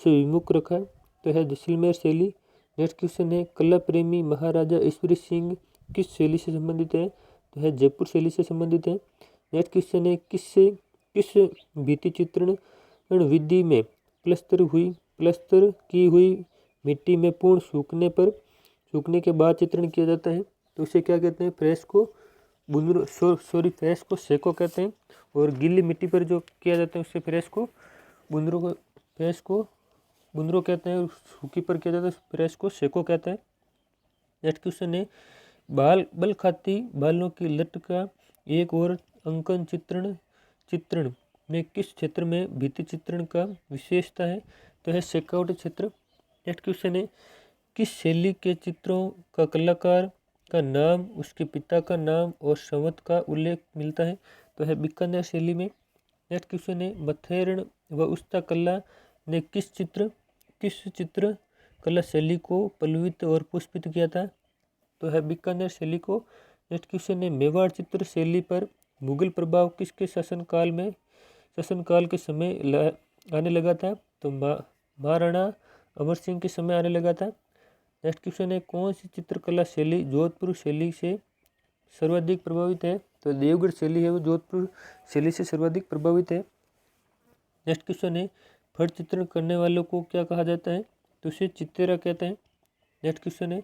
से विमुख रखा? तो है जैसलमेर शैली। नेक्स्ट क्वेश्चन है कला प्रेमी महाराजा ईश्वरी सिंह किस शैली से संबंधित है? तो है जयपुर शैली से संबंधित है। नेक्स्ट क्वेश्चन है किस भित्ति चित्रण विधि में प्लस्तर की हुई मिट्टी में पूर्ण सूखने के बाद चित्रण किया जाता है? तो उसे क्या कहते हैं? फ्रेस्को फ्रेस्को सेको कहते हैं। और गीली मिट्टी पर जो किया जाता है उसे फ्रेस्को बुंदरो कहते हैं। और सूखी पर किया जाता है फ्रेस्को सेको कहते हैं। नेक्स्ट क्वेश्चन है बल खाती बालों की लट का एक और अंकन चित्रण में किस क्षेत्र में भित्ति चित्रण का विशेषता है? तो है शेखावटी क्षेत्र। नेक्स्ट क्वेश्चन है किस शैली के चित्रों का कलाकार का नाम उसके पिता का नाम और संवत का उल्लेख मिलता है? तो है बीकानेर शैली में। नेक्स्ट क्वेश्चन है मथेरण व उस्ता कला ने किस चित्र कला शैली को पल्लवित और पुष्पित किया था? तो है बीकानेर शैली को। नेक्स्ट क्वेश्चन है मेवाड़ चित्र शैली पर मुगल प्रभाव किसके शासनकाल के समय आने लगा था? तो महाराणा अमर सिंह के समय आने लगा था। नेक्स्ट क्वेश्चन है कौन सी चित्रकला शैली जोधपुर शैली से सर्वाधिक प्रभावित है? तो देवगढ़ शैली है वो जोधपुर शैली से सर्वाधिक प्रभावित है। नेक्स्ट क्वेश्चन है फट चित्रण करने वालों को क्या कहा जाता है? तो उसे चित्तेरा कहते हैं। नेक्स्ट क्वेश्चन है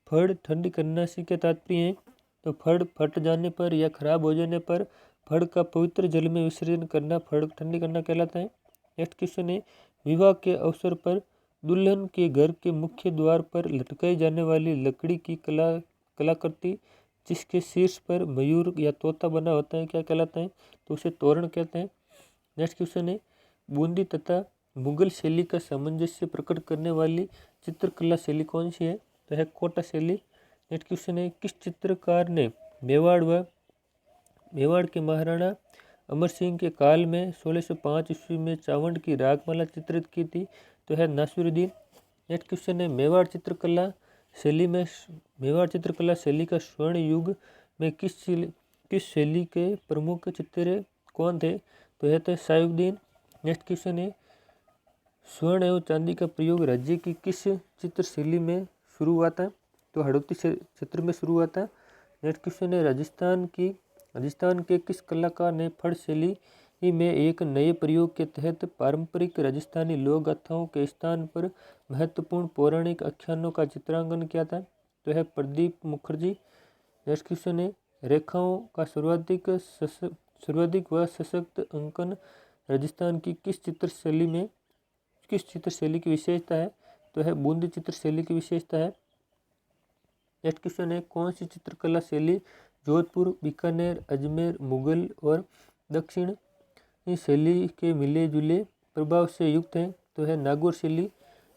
फड़ ठंडी करना से क्या तात्पर्य है? तो फड़ फट जाने पर या खराब हो जाने पर फड़ का पवित्र जल में विसर्जन करना फड़ ठंडी करना कहलाता है। नेक्स्ट क्वेश्चन है विवाह के अवसर पर दुल्हन के घर के मुख्य द्वार पर लटकाई जाने वाली लकड़ी की कलाकृति जिसके शीर्ष पर मयूर या तोता बना होता है क्या कहलाता है? तो उसे तोरण कहते हैं। नेक्स्ट क्वेश्चन है बूंदी तथा मुगल शैली का सामंजस्य प्रकट करने वाली चित्रकला शैली कौन सी है? तो है कोटा शैली। नेक्स्ट क्वेश्चन है किस चित्रकार ने मेवाड़ के महाराणा अमर सिंह के काल में 1605 ईस्वी में चावंड की रागमाला चित्रित की थी? तो है नासिरुद्दीन। नेक्स्ट क्वेश्चन है मेवाड़ चित्रकला शैली का स्वर्ण युग में किस शैली के प्रमुख चित्रे कौन थे? तो है साइबुद्दीन। नेक्स्ट क्वेश्चन है स्वर्ण एवं चांदी का प्रयोग राज्य की किस चित्र शैली में शुरू हुआ था? तो हड़ौती क्षेत्र में शुरू हुआ था। नेक्स्ट क्वेश्चन है राजस्थान के किस कलाकार ने फड़ शैली में एक नए प्रयोग के तहत पारंपरिक राजस्थानी लोक गाथाओं के स्थान पर महत्वपूर्ण पौराणिक आख्यानों का चित्रांकन किया था? तो है प्रदीप मुखर्जी। नेक्स्ट क्वेश्चन है रेखाओं का सर्वाधिक व सशक्त अंकन राजस्थान की किस चित्र शैली की विशेषता है? तो है बूंदी चित्र शैली की विशेषता है। नेक्स्ट क्वेश्चन है कौन सी चित्रकला शैली जोधपुर बीकानेर अजमेर मुगल और दक्षिण शैली के मिले जुले प्रभाव से युक्त है? तो है नागौर शैली।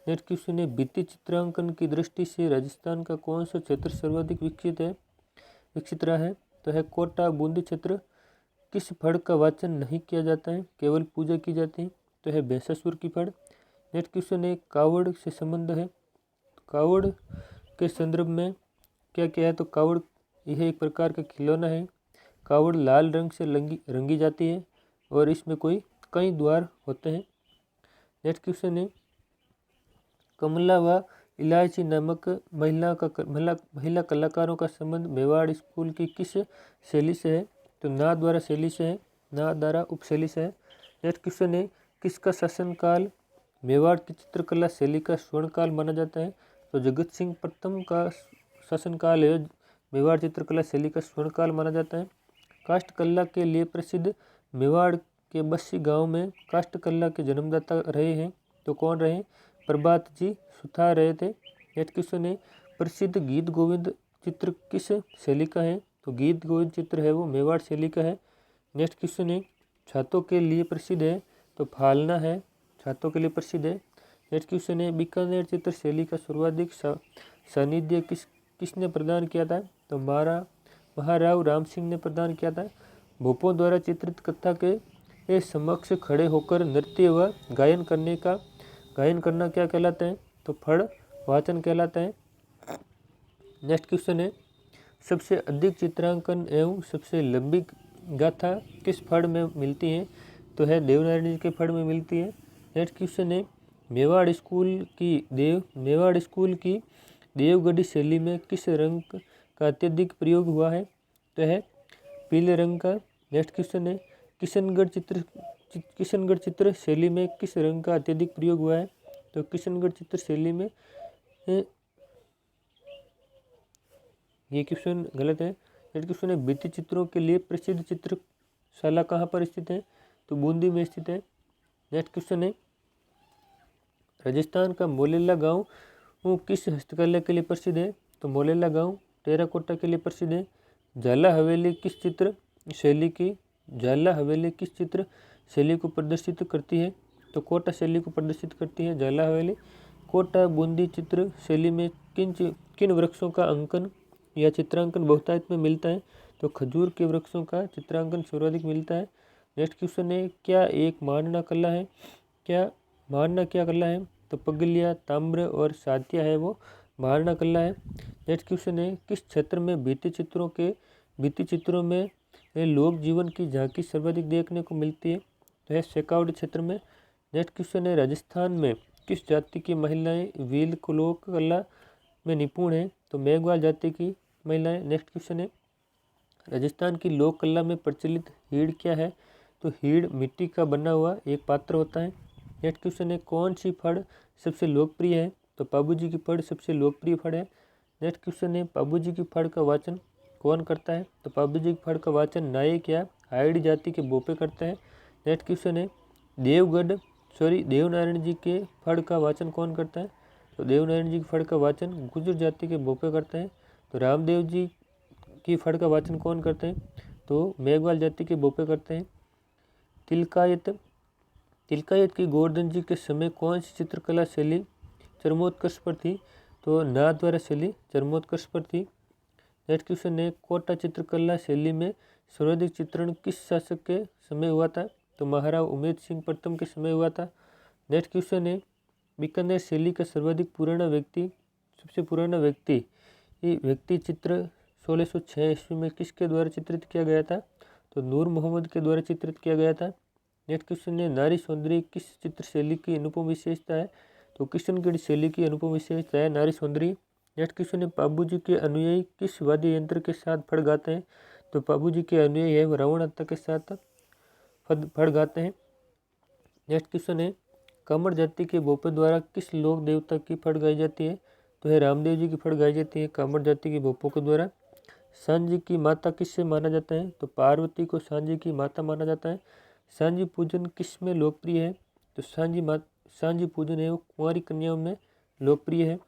नेक्स्ट क्वेश्चन है भित्ति चित्रांकन की दृष्टि से राजस्थान का कौन सा क्षेत्र सर्वाधिक विकसित रहा है? तो है कोटा बूंदी क्षेत्र। किस फड़ का वाचन नहीं किया जाता है, केवल पूजा की जाती है? तो है भैंसासुर की फड़। नेक्स्ट क्वेश्चन है कावड़ से संबंध है। कावड़ के संदर्भ में क्या है? तो कावड़ यह एक प्रकार का खिलौना है। कावड़ लाल रंग से रंगी जाती है और इसमें कई द्वार होते हैं। नेक्स्ट क्वेश्चन है कमला व इलायची नामक महिला कलाकारों का संबंध मेवाड़ स्कूल की किस शैली से है? तो नाथद्वारा शैली से है, नाथद्वारा उपशैली से है। नेक्स्ट क्वेश्चन है किसका शासनकाल मेवाड़ की चित्रकला शैली का स्वर्णकाल माना जाता है? तो जगत सिंह प्रथम का शासनकाल है मेवाड़ चित्रकला शैली का स्वर्णकाल माना जाता है। काष्ठ कला के लिए प्रसिद्ध मेवाड़ के बस्सी गांव में काष्ठ कला के जन्मदाता रहे हैं। तो कौन रहे? प्रभात जी सुथार रहे थे। नेक्स्ट क्वेश्चन है प्रसिद्ध गीत गोविंद चित्र किस शैली का है? तो गीत गोविंद चित्र है वो मेवाड़ शैली का है। नेक्स्ट क्वेश्चन है छातों के लिए प्रसिद्ध है? तो फालना है छातों के लिए प्रसिद्ध है। नेक्स्ट क्वेश्चन है बीकानेर चित्र शैली का सर्वाधिक सानिध्य किसने प्रदान किया था? तो महाराव राम सिंह ने प्रदान किया था। भोपों द्वारा चित्रित कथा के समक्ष खड़े होकर नृत्य व गायन करना क्या कहलाता है? तो फड़ वाचन कहलाता है। नेक्स्ट क्वेश्चन है सबसे अधिक चित्रांकन एवं सबसे लंबी गाथा किस फड़ में मिलती है? तो है देवनारायण जी के फड़ में मिलती है। नेक्स्ट क्वेश्चन है मेवाड़ स्कूल की देवगढ़ी शैली में किस रंग का अत्यधिक प्रयोग हुआ है? तो है पीले रंग का। नेक्स्ट क्वेश्चन है किशनगढ़ चित्र शैली में किस रंग का अत्यधिक प्रयोग हुआ है? तो किशनगढ़ चित्र शैली में ये क्वेश्चन गलत है। नेक्स्ट क्वेश्चन है भित्ति चित्रों के लिए प्रसिद्ध चित्रशाला कहाँ पर स्थित है? तो बूंदी में स्थित है। नेक्स्ट क्वेश्चन है राजस्थान का मोलेला गांव किस हस्तकला के लिए प्रसिद्ध है? तो मोलेला गांव टेराकोटा के लिए प्रसिद्ध है। झाला हवेली किस चित्र शैली को प्रदर्शित करती है? तो कोटा शैली को प्रदर्शित करती है झाला हवेली। कोटा बूंदी चित्र शैली में किन वृक्षों का अंकन या चित्रांकन बहुतायत में मिलता है? तो खजूर के वृक्षों का चित्रांकन सर्वाधिक मिलता है। नेक्स्ट क्वेश्चन है क्या एक मारना कला है? मारना क्या कला है? तो पगलिया ताम्र और सातिया है वो मारना कला है। नेक्स्ट क्वेश्चन है किस क्षेत्र में भित्ति चित्रों में लोक जीवन की झांकी सर्वाधिक देखने को मिलती है? तो है शेखावटी क्षेत्र में। नेक्स्ट क्वेश्चन है राजस्थान में किस जाति की महिलाएं वील लोक कला में निपुण है? तो मेघवाल जाति की महिलाएं। नेक्स्ट क्वेश्चन है राजस्थान की लोक कला में प्रचलित हीड़ क्या है? तो हीड़ मिट्टी का बना हुआ एक पात्र होता है। नेक्स्ट क्वेश्चन है कौन सी फड़ सबसे लोकप्रिय है? तो पाबूजी की फड़ सबसे लोकप्रिय फड़ है। नेक्स्ट क्वेश्चन है पाबूजी की फड़ का वाचन कौन करता है? तो पाबूजी की फड़ का वाचन नायक या हाइडी जाति के बोपे करते हैं। नेक्स्ट क्वेश्चन है देवनारायण जी के फड़ का वाचन कौन करता है? तो देवनारायण जी की फड़ का वाचन गुर्जर जाति के बोपे करते हैं। तो रामदेव जी की फड़ का वाचन कौन करते हैं? तो मेघवाल जाति के बोपे करते हैं। तिलकायत की गोवर्धन जी के समय कौन सी चित्रकला शैली चरमोत्कर्ष पर थी? तो नाथद्वारा शैली चरमोत्कर्ष पर थी। नेक्स्ट क्वेश्चन है कोटा चित्रकला शैली में सर्वाधिक चित्रण किस शासक के समय हुआ था? तो महाराव उमेद सिंह प्रथम के समय हुआ था। नेक्स्ट क्वेश्चन है बीकानेर शैली का सबसे पुराना व्यक्ति चित्र 1606 ईस्वी में किसके द्वारा चित्रित किया गया था? तो नूर मोहम्मद के द्वारा चित्रित किया गया था। नेक्स्ट क्वेश्चन है नारी सौंदर्य किस चित्र शैली की अनुपम विशेषता है? तो किशनगढ़ शैली की अनुपम विशेषता है नारी सौंदर्य। नेक्स्ट क्वेश्चन है पाबूजी के अनुयायी किस वाद्य यंत्र के साथ फड़ गाते हैं? तो पाबूजी के अनुयायी है रावण हत्ता के साथ फड़ गाते हैं। नेक्स्ट क्वेश्चन है कामड़ जाति के बोपे द्वारा किस लोक देवता की फड़ गाई जाती है? तो है रामदेव जी की फड़ गाई जाती है कामड़ जाति के बोपों के द्वारा। सांझी की माता किससे माना जाता है? तो पार्वती को सांझी की माता माना जाता है। सांझी पूजन किस में लोकप्रिय है? तो सांझी पूजन है वो कुंवारी कन्याओं में लोकप्रिय है।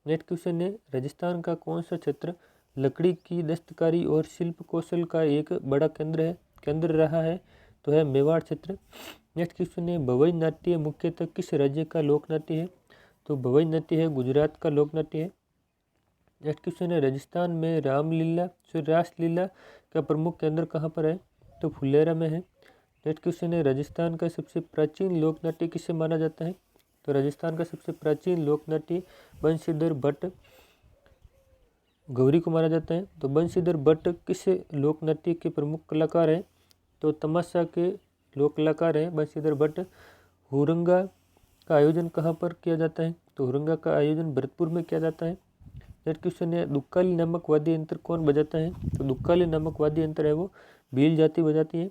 नेक्स्ट क्वेश्चन है राजस्थान का कौन सा क्षेत्र लकड़ी की दस्तकारी और शिल्प कौशल का एक बड़ा केंद्र रहा है? तो है मेवाड़ क्षेत्र। नेक्स्ट क्वेश्चन है भवई नाट्य मुख्यतः किस राज्य का लोक नाट्य है? तो भवई नाट्य है गुजरात का लोक नाट्य है। नेक्स्ट क्वेश्चन है राजस्थान में रासलीला का प्रमुख केंद्र कहाँ पर है? तो फुलेरा में है। नेक्स्ट क्वेश्चन है राजस्थान का सबसे प्राचीन लोकनाट्य किसे माना जाता है? तो राजस्थान का सबसे प्राचीन लोकनाट्य बंशीधर भट्ट गौरी को माना जाता है। तो बंशीधर भट्ट किस लोकनाट्य के प्रमुख कलाकार हैं? तो तमाशा के लोक कलाकार हैं बंशीधर भट्ट। हुरंगा का आयोजन कहाँ पर किया जाता है? तो हुरंगा का आयोजन भरतपुर में किया जाता है। नेक्स्ट क्वेश्चन है दुक्काली नामक वाद्य यंत्र कौन बजाता है? तो दुक्काली नामक वाद्य यंत्र है वो भील जाति बजाती है।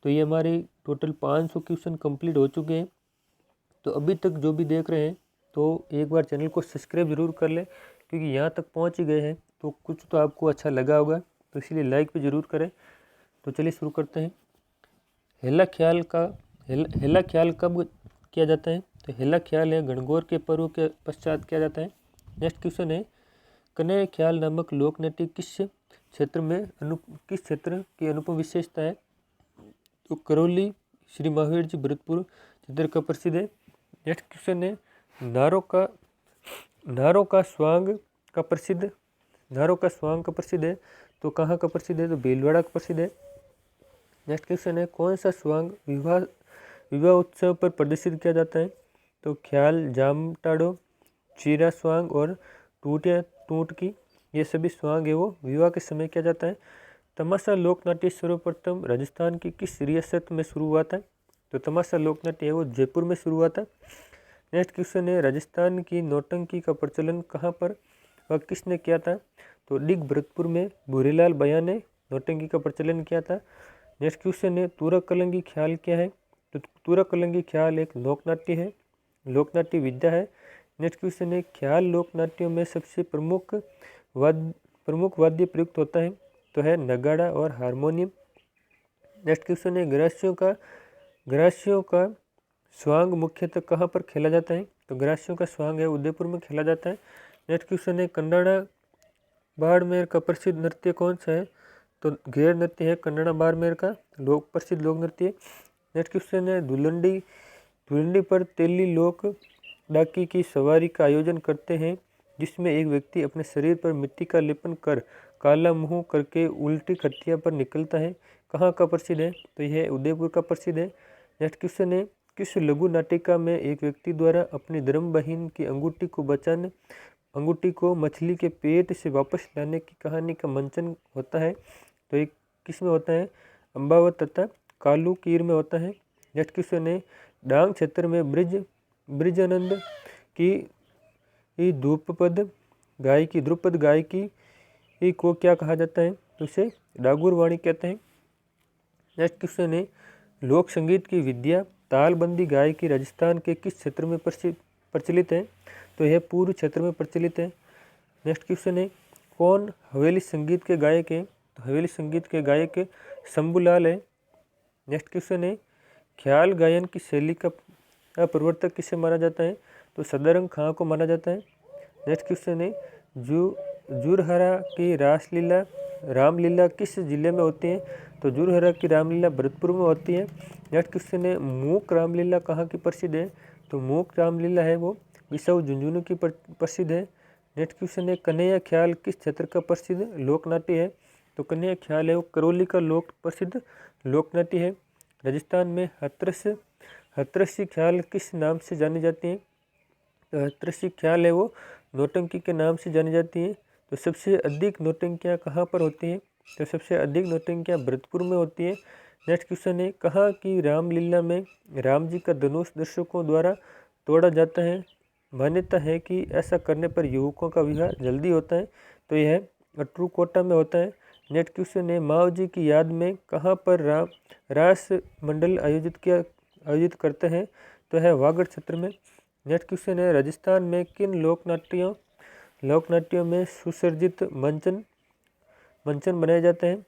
तो ये हमारे टोटल 500 क्वेश्चन कंप्लीट हो चुके हैं। तो अभी तक जो भी देख रहे हैं तो एक बार चैनल को सब्सक्राइब जरूर कर लें, क्योंकि यहाँ तक पहुँच ही गए हैं तो कुछ तो आपको अच्छा लगा होगा, तो इसलिए लाइक भी ज़रूर करें। तो चलिए शुरू करते हैं। हेला ख्याल कब किया जाता है? तो हेला ख्याल है गणगौर के पर्व के पश्चात किया जाता है। नेक्स्ट क्वेश्चन है कन्हैया ख्याल नामक लोक नाट्य किस क्षेत्र की अनुपम विशेषता है? तो करौली श्री महावीर जी भरतपुर चित्र का प्रसिद्ध है। नेक्स्ट क्वेश्चन है नारों का स्वांग का प्रसिद्ध है तो कहाँ का प्रसिद्ध है? तो भीलवाड़ा का प्रसिद्ध है। नेक्स्ट क्वेश्चन है कौन सा स्वांग विवाह उत्सव पर प्रदर्शित किया जाता है? तो ख्याल, जामटाड़ो, चीरा स्वांग और टूटकी, ये सभी स्वांग है वो विवाह के समय किया जाता है। तमाशा लोक नाट्य सर्वप्रथम राजस्थान की किस रियासत में शुरू हुआ था? तो तमाशा लोक नाट्य है वो जयपुर में शुरू हुआ था। नेक्स्ट क्वेश्चन है राजस्थान की नौटंकी का प्रचलन कहाँ पर वह किसने किया था? तो डिग भरतपुर में भूरीलाल बया ने नौटंकी का प्रचलन किया था। नेक्स्ट क्वेश्चन है तुरक कलंगी ख्याल क्या है? तो तुरक कलंगी ख्याल एक लोकनाट्य है, लोकनाट्य विद्या है। नेक्स्ट क्वेश्चन है ख्याल लोकनाट्यों में सबसे प्रमुख वाद्य प्रयुक्त होता है? तो है नगाड़ा और हारमोनियम। नेक्स्ट क्वेश्चन है ग्रासियों का स्वांग मुख्यतः कहाँ पर खेला जाता है? तो ग्रासियों का स्वांग है उदयपुर में खेला जाता है। नेक्स्ट क्वेश्चन है कंडाड़ा बाड़मेर का प्रसिद्ध नृत्य कौन सा है? तो घेर नृत्य है कंडाड़ा बाड़मेर का प्रसिद्ध लोक नृत्य। नेक्स्ट क्वेश्चन है धुलंडी पर तेली लोक डाकी की सवारी का आयोजन करते हैं जिसमें एक व्यक्ति अपने शरीर पर मिट्टी का लेपन कर काला मुंह करके उल्टी खटिया पर निकलता है, कहाँ का प्रसिद्ध है? तो यह उदयपुर का प्रसिद्ध है। नेक्स्ट क्वेश्चन है किस लघु नाटिका में एक व्यक्ति द्वारा अपनी धर्म बहन की अंगूठी को मछली के पेट से वापस लाने की कहानी का मंचन होता है? तो एक किस में होता है? अम्बावत तथा कालू कीर में होता है। नेक्स्ट क्वेश्चन है डांग क्षेत्र में ब्रिजानंद की ध्रुपद गायकी को क्या कहा जाता है? तो उसे डागुर वाणी कहते हैं। नेक्स्ट क्वेश्चन है लोक संगीत की विद्या तालबंदी गायकी राजस्थान के किस क्षेत्र में प्रचलित है? तो यह पूर्व क्षेत्र में प्रचलित है। नेक्स्ट क्वेश्चन है कौन हवेली संगीत के गायक है? तो हवेली संगीत के गायक शंभूलाल है। नेक्स्ट क्वेश्चन है ख्याल गायन की शैली का प्रवर्तक किसे माना जाता है? तो सदारंग खां को माना जाता है। नेक्स्ट क्वेश्चन है जुरहरा की रामलीला किस जिले में होती है? तो जुरहरा की रामलीला भरतपुर में होती है। नेक्स्ट क्वेश्चन है मूक रामलीला कहाँ की प्रसिद्ध है? तो मूक रामलीला है वो विसाऊ झुंझुनू की प्रसिद्ध है। नेक्स्ट क्वेश्चन है कन्हैया ख्याल किस क्षेत्र का प्रसिद्ध लोकनाट्य है? तो कन्हैया ख्याल है वो करौली का प्रसिद्ध लोकनाट्य है। राजस्थान में हथरसी ख्याल किस नाम से जानी जाती है? तो हथरसी ख्याल है वो नौटंकी के नाम से जानी जाती है। तो सबसे अधिक नौटंकियाँ कहाँ पर होती हैं? तो सबसे अधिक नौटंकियाँ भरतपुर में होती है। नेक्स्ट क्वेश्चन है कहाँ की रामलीला में राम जी का धनुष दर्शकों द्वारा तोड़ा जाता है? मान्यता है कि ऐसा करने पर युवकों का विवाह जल्दी होता है। तो यह अटरूकोटा में होता है। नेक्स्ट क्वेश्चन है माओ जी की याद में कहाँ पर रास मंडल आयोजित करते हैं? तो है वागड़ क्षेत्र में। नेक्स्ट क्वेश्चन है राजस्थान में किन लोकनाट्यों में सुसर्जित मंचन बनाए जाते हैं?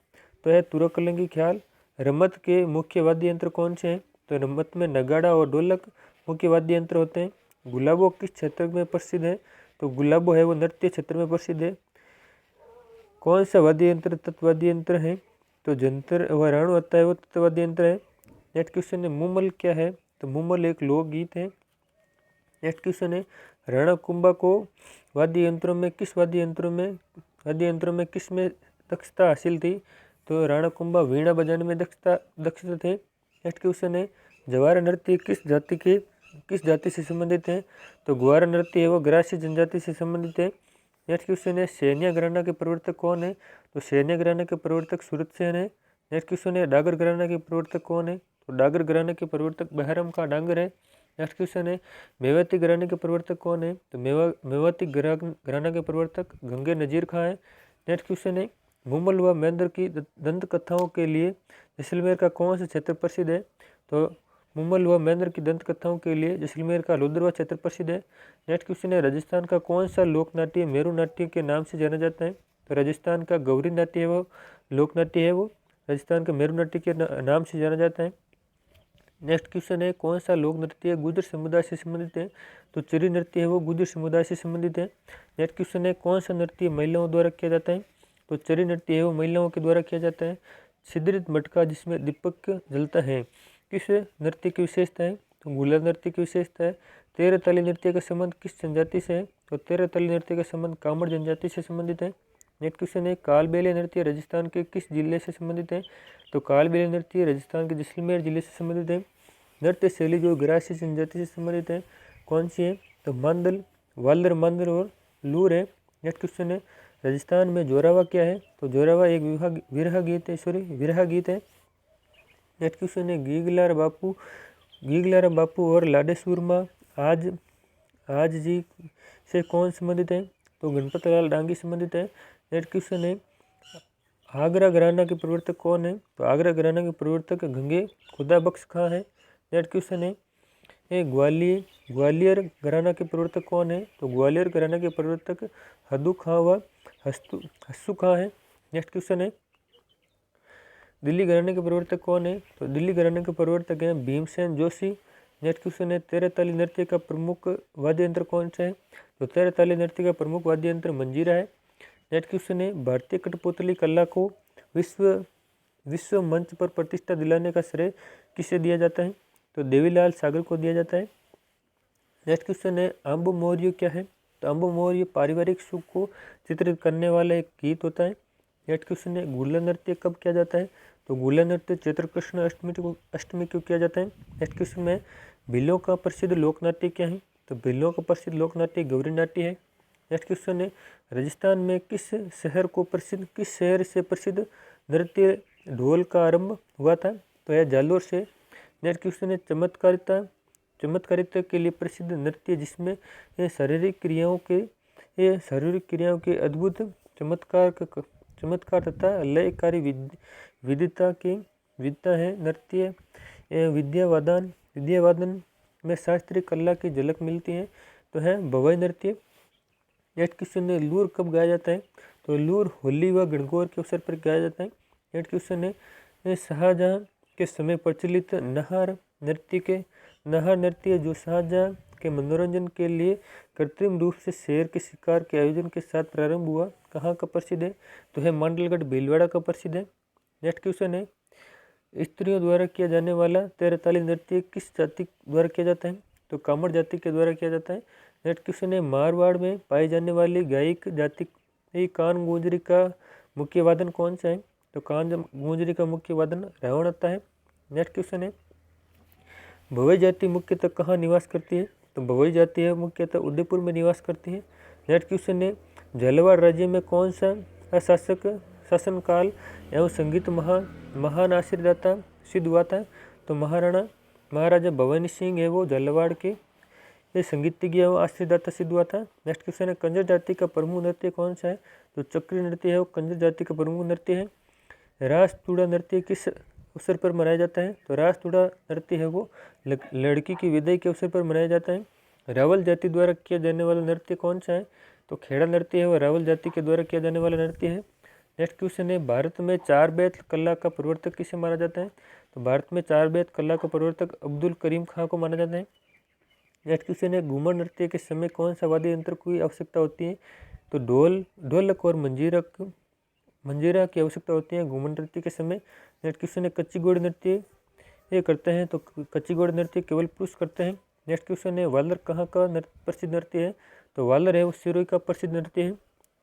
तो है तुरक कलंगी ख्याल। रमत के मुख्य वाद्य यंत्र कौन से हैं? तो रमत में नगाड़ा और ढोलक मुख्य वाद्य यंत्र होते हैं। गुलाबो किस क्षेत्र में प्रसिद्ध है? तो गुलाबो है वो नृत्य क्षेत्र में प्रसिद्ध है। कौन सा वाद्य यंत्र तत्वाद्य यंत्र है? तो जंतर व राणु होता है वो तत्वाद्य यंत्र है। नेक्स्ट क्वेश्चन है मुमल क्या है? तो मुमल एक लोकगीत है। नेक्स्ट क्वेश्चन है राणा कुंभा को वाद्य यंत्रों में किस में दक्षता हासिल थी? तो राणा कुंभा वीणा बजाने में दक्ष थे। नेक्स्ट क्वेश्चन है जवारा नृत्य किस जाति से संबंधित है? तो ग्वारा नृत्य है वो ग्रासी जनजाति से संबंधित है। नेक्स्ट क्वेश्चन है सैन्य घराना के प्रवर्तक कौन है? तो सैन्य घराना के प्रवर्तक सूरत सेन है। नेक्स्ट क्वेश्चन है डागर घराना के प्रवर्तक कौन है? तो डागर घराने के प्रवर्तक बहरम का डांगर है। नेक्स्ट क्वेश्चन है मेवाती घराने के प्रवर्तक कौन है? तो मेवाती घराना के प्रवर्तक गंगे नजीर खां है। नेक्स्ट क्वेश्चन है मुमल व महेंद्र की दंत कथाओं के लिए जैसलमेर का कौन सा क्षेत्र प्रसिद्ध है? तो मुमल व महेंद्र की दंत कथाओं के लिए जैसलमेर का लोदरवा क्षेत्र प्रसिद्ध है। नेक्स्ट क्वेश्चन है राजस्थान का कौन सा लोकनाट्य मेरू नाट्य के नाम से जाना जाता है? तो राजस्थान का गौरी नाट्य है वो लोकनाट्य है वो राजस्थान का मेरू नाट्य के नाम से जाना जाता है। नेक्स्ट क्वेश्चन है कौन सा लोक नृत्य गुर्जर समुदाय से संबंधित है? तो चरी नृत्य है वो गुर्जर समुदाय से संबंधित है। नेक्स्ट क्वेश्चन है कौन सा नृत्य महिलाओं द्वारा किया जाता है? तो चरी नृत्य है वो महिलाओं के द्वारा किया जाता है। छिद्रित मटका जिसमें दीपक जलता है किस नृत्य की विशेषता है? तो गुला नृत्य की विशेषता है। 13 ताली नृत्य का संबंध किस जनजाति से है? तो 13 ताली नृत्य का संबंध कामड़ जनजाति से संबंधित है। नेक्स्ट क्वेश्चन है कालबेलिया नृत्य राजस्थान के किस जिले से संबंधित है? तो कालबेलिया नृत्य राजस्थान के जैसलमेर जिले से संबंधित है। नृत्य शैली जो ग्रासी जनजाति से संबंधित है कौन सी है? तो मांदल, वालर, मांदल और लूर है। नेक्स्ट क्वेश्चन है राजस्थान में जोरावा क्या है? तो जोरावा एक विरहा गीत है। नेक्स्ट क्वेश्चन है गीगलारा बापू और लाडे सूरमा आज जी से कौन संबंधित है? तो गणपत लाल डांगी संबंधित है। नेक्स्ट क्वेश्चन है आगरा घराना के प्रवर्तक कौन है? तो आगरा घराना के प्रवर्तक गंगे खुदा बख्श खां है। नेक्स्ट क्वेश्चन है ग्वालियर घराना के प्रवर्तक कौन है? तो ग्वालियर घराना के प्रवर्तक हदू खां व हस्सू खां है। नेक्स्ट क्वेश्चन है दिल्ली घराने के प्रवर्तक कौन है? तो दिल्ली घराने के प्रवर्तक हैं भीमसेन जोशी। नेक्स्ट क्वेश्चन है 13 ताली नृत्य का प्रमुख वाद्य यंत्र कौन सा है? तो 13 ताली नृत्य का प्रमुख वाद्य यंत्र मंजीरा है। नेक्स्ट क्वेश्चन है भारतीय कठपुतली कला को विश्व मंच पर प्रतिष्ठा दिलाने का श्रेय किसे दिया जाता है? तो देवीलाल सागर को दिया जाता है। नेक्स्ट क्वेश्चन है आम्बो मौर्य क्या है? तो आम्बो मौर्य पारिवारिक सुख को चित्रित करने वाला एक गीत होता है। नेक्स्ट क्वेश्चन है गुल्ला नृत्य कब किया जाता है? तो गुल्ला नृत्य चैत्र कृष्ण अष्टमी को किया जाता है। नेक्स्ट क्वेश्चन में भीलों का प्रसिद्ध लोक नाट्य क्या है? तो भीलों का प्रसिद्ध लोक नाट्य गौरी नाट्य है। नेक्स्ट क्वेश्चन है राजस्थान में किस शहर से प्रसिद्ध नृत्य ढोल का आरंभ हुआ था? तो यह जालोर से। नेक्स्ट क्वेश्चन है चमत्कारिता के लिए प्रसिद्ध नृत्य जिसमें शारीरिक क्रियाओं के अद्भुत चमत्कार तथा लयकारी विद्या है। नृत्य विद्यावादन में शास्त्रीय कला की झलक मिलती है तो है भवाई नृत्य। नेक्स्ट क्वेश्चन है लूर कब गाया जाता है? तो लूर होली व गणगौर के अवसर पर गाया जाता है। नेक्स्ट क्वेश्चन है शाहजहां के समय प्रचलित नहार नृत्य जो शाहजहां के मनोरंजन के लिए कृत्रिम रूप से शेर के शिकार के आयोजन के साथ प्रारंभ हुआ कहाँ का प्रसिद्ध है? तो है मांडलगढ़ भीलवाड़ा का प्रसिद्ध है। नेक्स्ट क्वेश्चन है स्त्रियों द्वारा किया जाने वाला 13 ताली नृत्य किस जाति द्वारा किया जाता है? तो कामड़ जाति के द्वारा किया जाता है। नेक्स्ट क्वेश्चन है मारवाड़ में पाई जाने वाली गायक जाति कान गुंजरी का मुख्य वादन कौन सा है? तो कान गुंजरी का मुख्य वादन रावण आता है। नेक्स्ट क्वेश्चन है भवई जाति मुख्यतः कहाँ निवास करती है? तो भवई जाति है मुख्यतः उदयपुर में निवास करती है। नेक्स्ट क्वेश्चन है झालावाड़ राज्य में कौन सा अशासक शासनकाल एवं संगीत महान आशीर्दाता सिद्ध हुआ था? तो महाराजा भवानी सिंह है वो झालावाड़ के ये संगीतज्ञ एवं आशीर्दाता सिद्ध हुआ था। नेक्स्ट क्वेश्चन है कंजर जाति का प्रमुख नृत्य कौन सा है? तो चक्री नृत्य है वो कंजर जाति का प्रमुख नृत्य है। रास तूड़ा नृत्य किस अवसर पर मनाया जाता है? तो रास तूड़ा नृत्य है वो लड़की की विदाई के अवसर पर मनाया जाता है। रावल जाति द्वारा किया जाने वाला नृत्य कौन सा है? तो खेड़ा नृत्य है वो रावल जाति के द्वारा किया जाने वाला नृत्य है। नेक्स्ट क्वेश्चन है भारत में चार बेत कला का प्रवर्तक किसे माना जाता है? तो भारत में चार बेत कला का प्रवर्तक अब्दुल करीम खां को माना जाता है। नेक्स्ट क्वेश्चन है घूमर नृत्य के समय कौन सा वाद्य यंत्र की आवश्यकता होती है? तो ढोलक और मंजीरा की आवश्यकता होती है घूमर नृत्य के समय। नेक्स्ट क्वेश्चन है कच्ची घोड़ी नृत्य ये करते हैं तो कच्ची घोड़ी नृत्य केवल पुरुष करते हैं। नेक्स्ट क्वेश्चन है वालर कहाँ का प्रसिद्ध नृत्य है? तो वालर है वो सिरोही का प्रसिद्ध नृत्य है।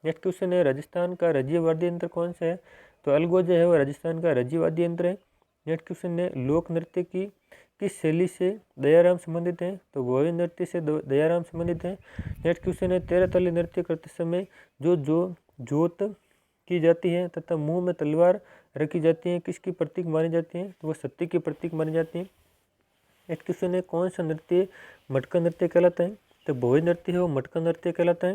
नेक्स्ट क्वेश्चन है राजस्थान का राज्य वाद्य यंत्र कौन सा है? तो अलगोजा है वो राजस्थान का राज्य वाद्य यंत्र है। नेक्स्ट क्वेश्चन है लोक नृत्य की किस शैली से दयाराम संबंधित है? तो भोवी नृत्य से दयाराम संबंधित है। नेक्स्ट क्वेश्चन है 13 ताली नृत्य करते समय जो जोत की जाती है तथा मुंह में तलवार रखी जाती है किसकी प्रतीक मानी जाती है? तो वह सत्य की प्रतीक मानी जाती है। नेक्स्ट क्वेश्चन है कौन सा नृत्य मटका नृत्य कहलाता है? तो भोवी नृत्य है वो मटका नृत्य कहलाता है।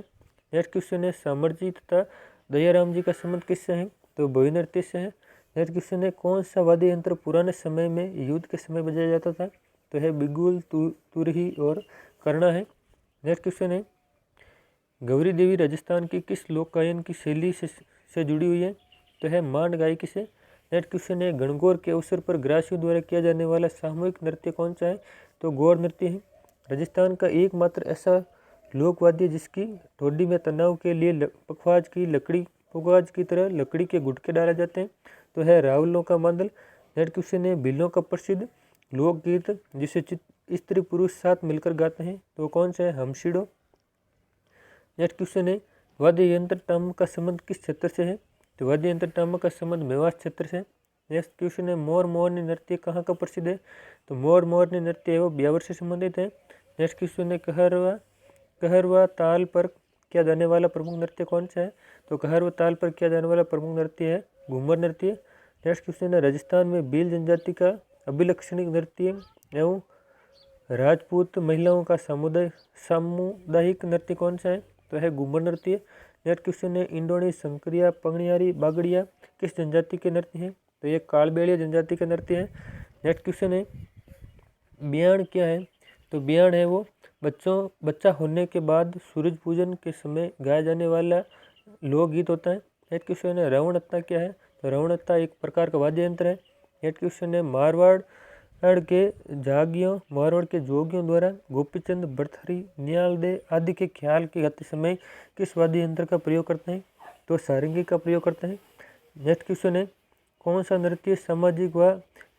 नेक्स्ट क्वेश्चन है सामर जी तथा दयाराम जी का संबंध किससे है? तो भोवी नृत्य से है। नेक्स्ट क्वेश्चन है कौन सा वाद्य यंत्र पुराने समय में युद्ध के समय बजाया जाता था? तो है बिगुल, तुरही और करना है। नेक्स्ट क्वेश्चन है गौरी देवी राजस्थान की किस लोक गायन की शैली से जुड़ी हुई है? तो है मांड गायकी से। नेक्स्ट क्वेश्चन है गणगौर के अवसर पर ग्रासियों द्वारा किया जाने वाला सामूहिक नृत्य कौन सा है? तो गौर नृत्य है। राजस्थान का एकमात्र ऐसा लोकवाद्य जिसकी ठोडी में तनाव के लिए पखवाज की तरह लकड़ी के गुटके डाले जाते हैं तो है रावलों का मांदल। नेक्स्ट क्वेश्चन है भीलों का प्रसिद्ध लोकगीत जिसे स्त्री पुरुष साथ मिलकर गाते हैं, तो कौन सा है? हमशीडो। नेक्स्ट क्वेश्चन है वाद्य यंत्र टम का संबंध किस क्षेत्र से है? तो वाद्य यंत्र टम का संबंध मेवाड़ क्षेत्र से। नेक्स्ट क्वेश्चन है मोर मोरनी नृत्य कहाँ का प्रसिद्ध है? तो मोर मोरनी नृत्य है वो ब्यावर से संबंधित है। नेक्स्ट क्वेश्चन है कहरवा ताल पर किया जाने वाला प्रमुख नृत्य कौन सा है? तो कहरवा ताल पर किया जाने वाला प्रमुख नृत्य है घूमर नृत्य। नेक्स्ट क्वेश्चन है राजस्थान में भील जनजाति का अभिलक्षणिक नृत्य एवं राजपूत महिलाओं का सामुदायिक नृत्य कौन सा है? तो है घूमर नृत्य। नेक्स्ट क्वेश्चन है इंडोनी संकरिया पंगड़ियारी बागड़िया किस जनजाति के नृत्य हैं? तो ये कालबेलिया जनजाति के नृत्य है। नेक्स्ट क्वेश्चन है बियाण क्या है? तो बियाण है वो बच्चा होने के बाद सूरज पूजन के समय गाया जाने वाला लोकगीत होता है। नेक्स्ट क्वेश्चन है रवणत्ता क्या है? तो रवणत्ता एक प्रकार का वाद्य यंत्र है। नेक्स्ट क्वेश्चन है मारवाड़ के जोगियों द्वारा गोपीचंद भरथरी नियालदे आदि के ख्याल के गाते समय किस वाद्य यंत्र का प्रयोग करते हैं? तो सारंगी का प्रयोग करते हैं। नेक्स्ट क्वेश्चन है कौन सा नृत्य सामाजिक व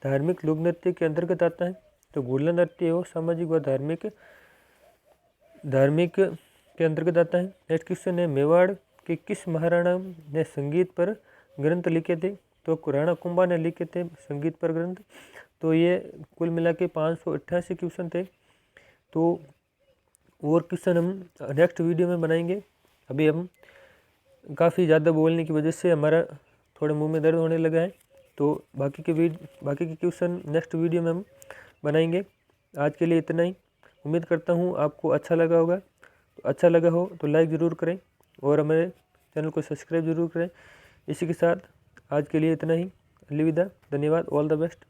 धार्मिक लोक नृत्य के अंतर्गत आता है? तो गुल्ला नृत्य हो सामाजिक व धार्मिक के अंतर्गत आता है। नेक्स्ट क्वेश्चन है मेवाड़ के किस महाराणा ने संगीत पर ग्रंथ लिखे थे? तो राणा कुंभा ने लिखे थे संगीत पर ग्रंथ। तो ये कुल मिला के 588 क्वेश्चन थे। तो और क्वेश्चन हम नेक्स्ट वीडियो में बनाएंगे। अभी हम काफ़ी ज़्यादा बोलने की वजह से हमारा थोड़े मुंह में दर्द होने लगा है, तो बाकी के क्वेश्चन नेक्स्ट वीडियो में हम बनाएंगे। आज के लिए इतना ही। उम्मीद करता हूँ आपको अच्छा लगा होगा। तो अच्छा लगा हो तो लाइक ज़रूर करें और हमारे चैनल को सब्सक्राइब ज़रूर करें। इसी के साथ आज के लिए इतना ही। अलविदा। धन्यवाद। All the best.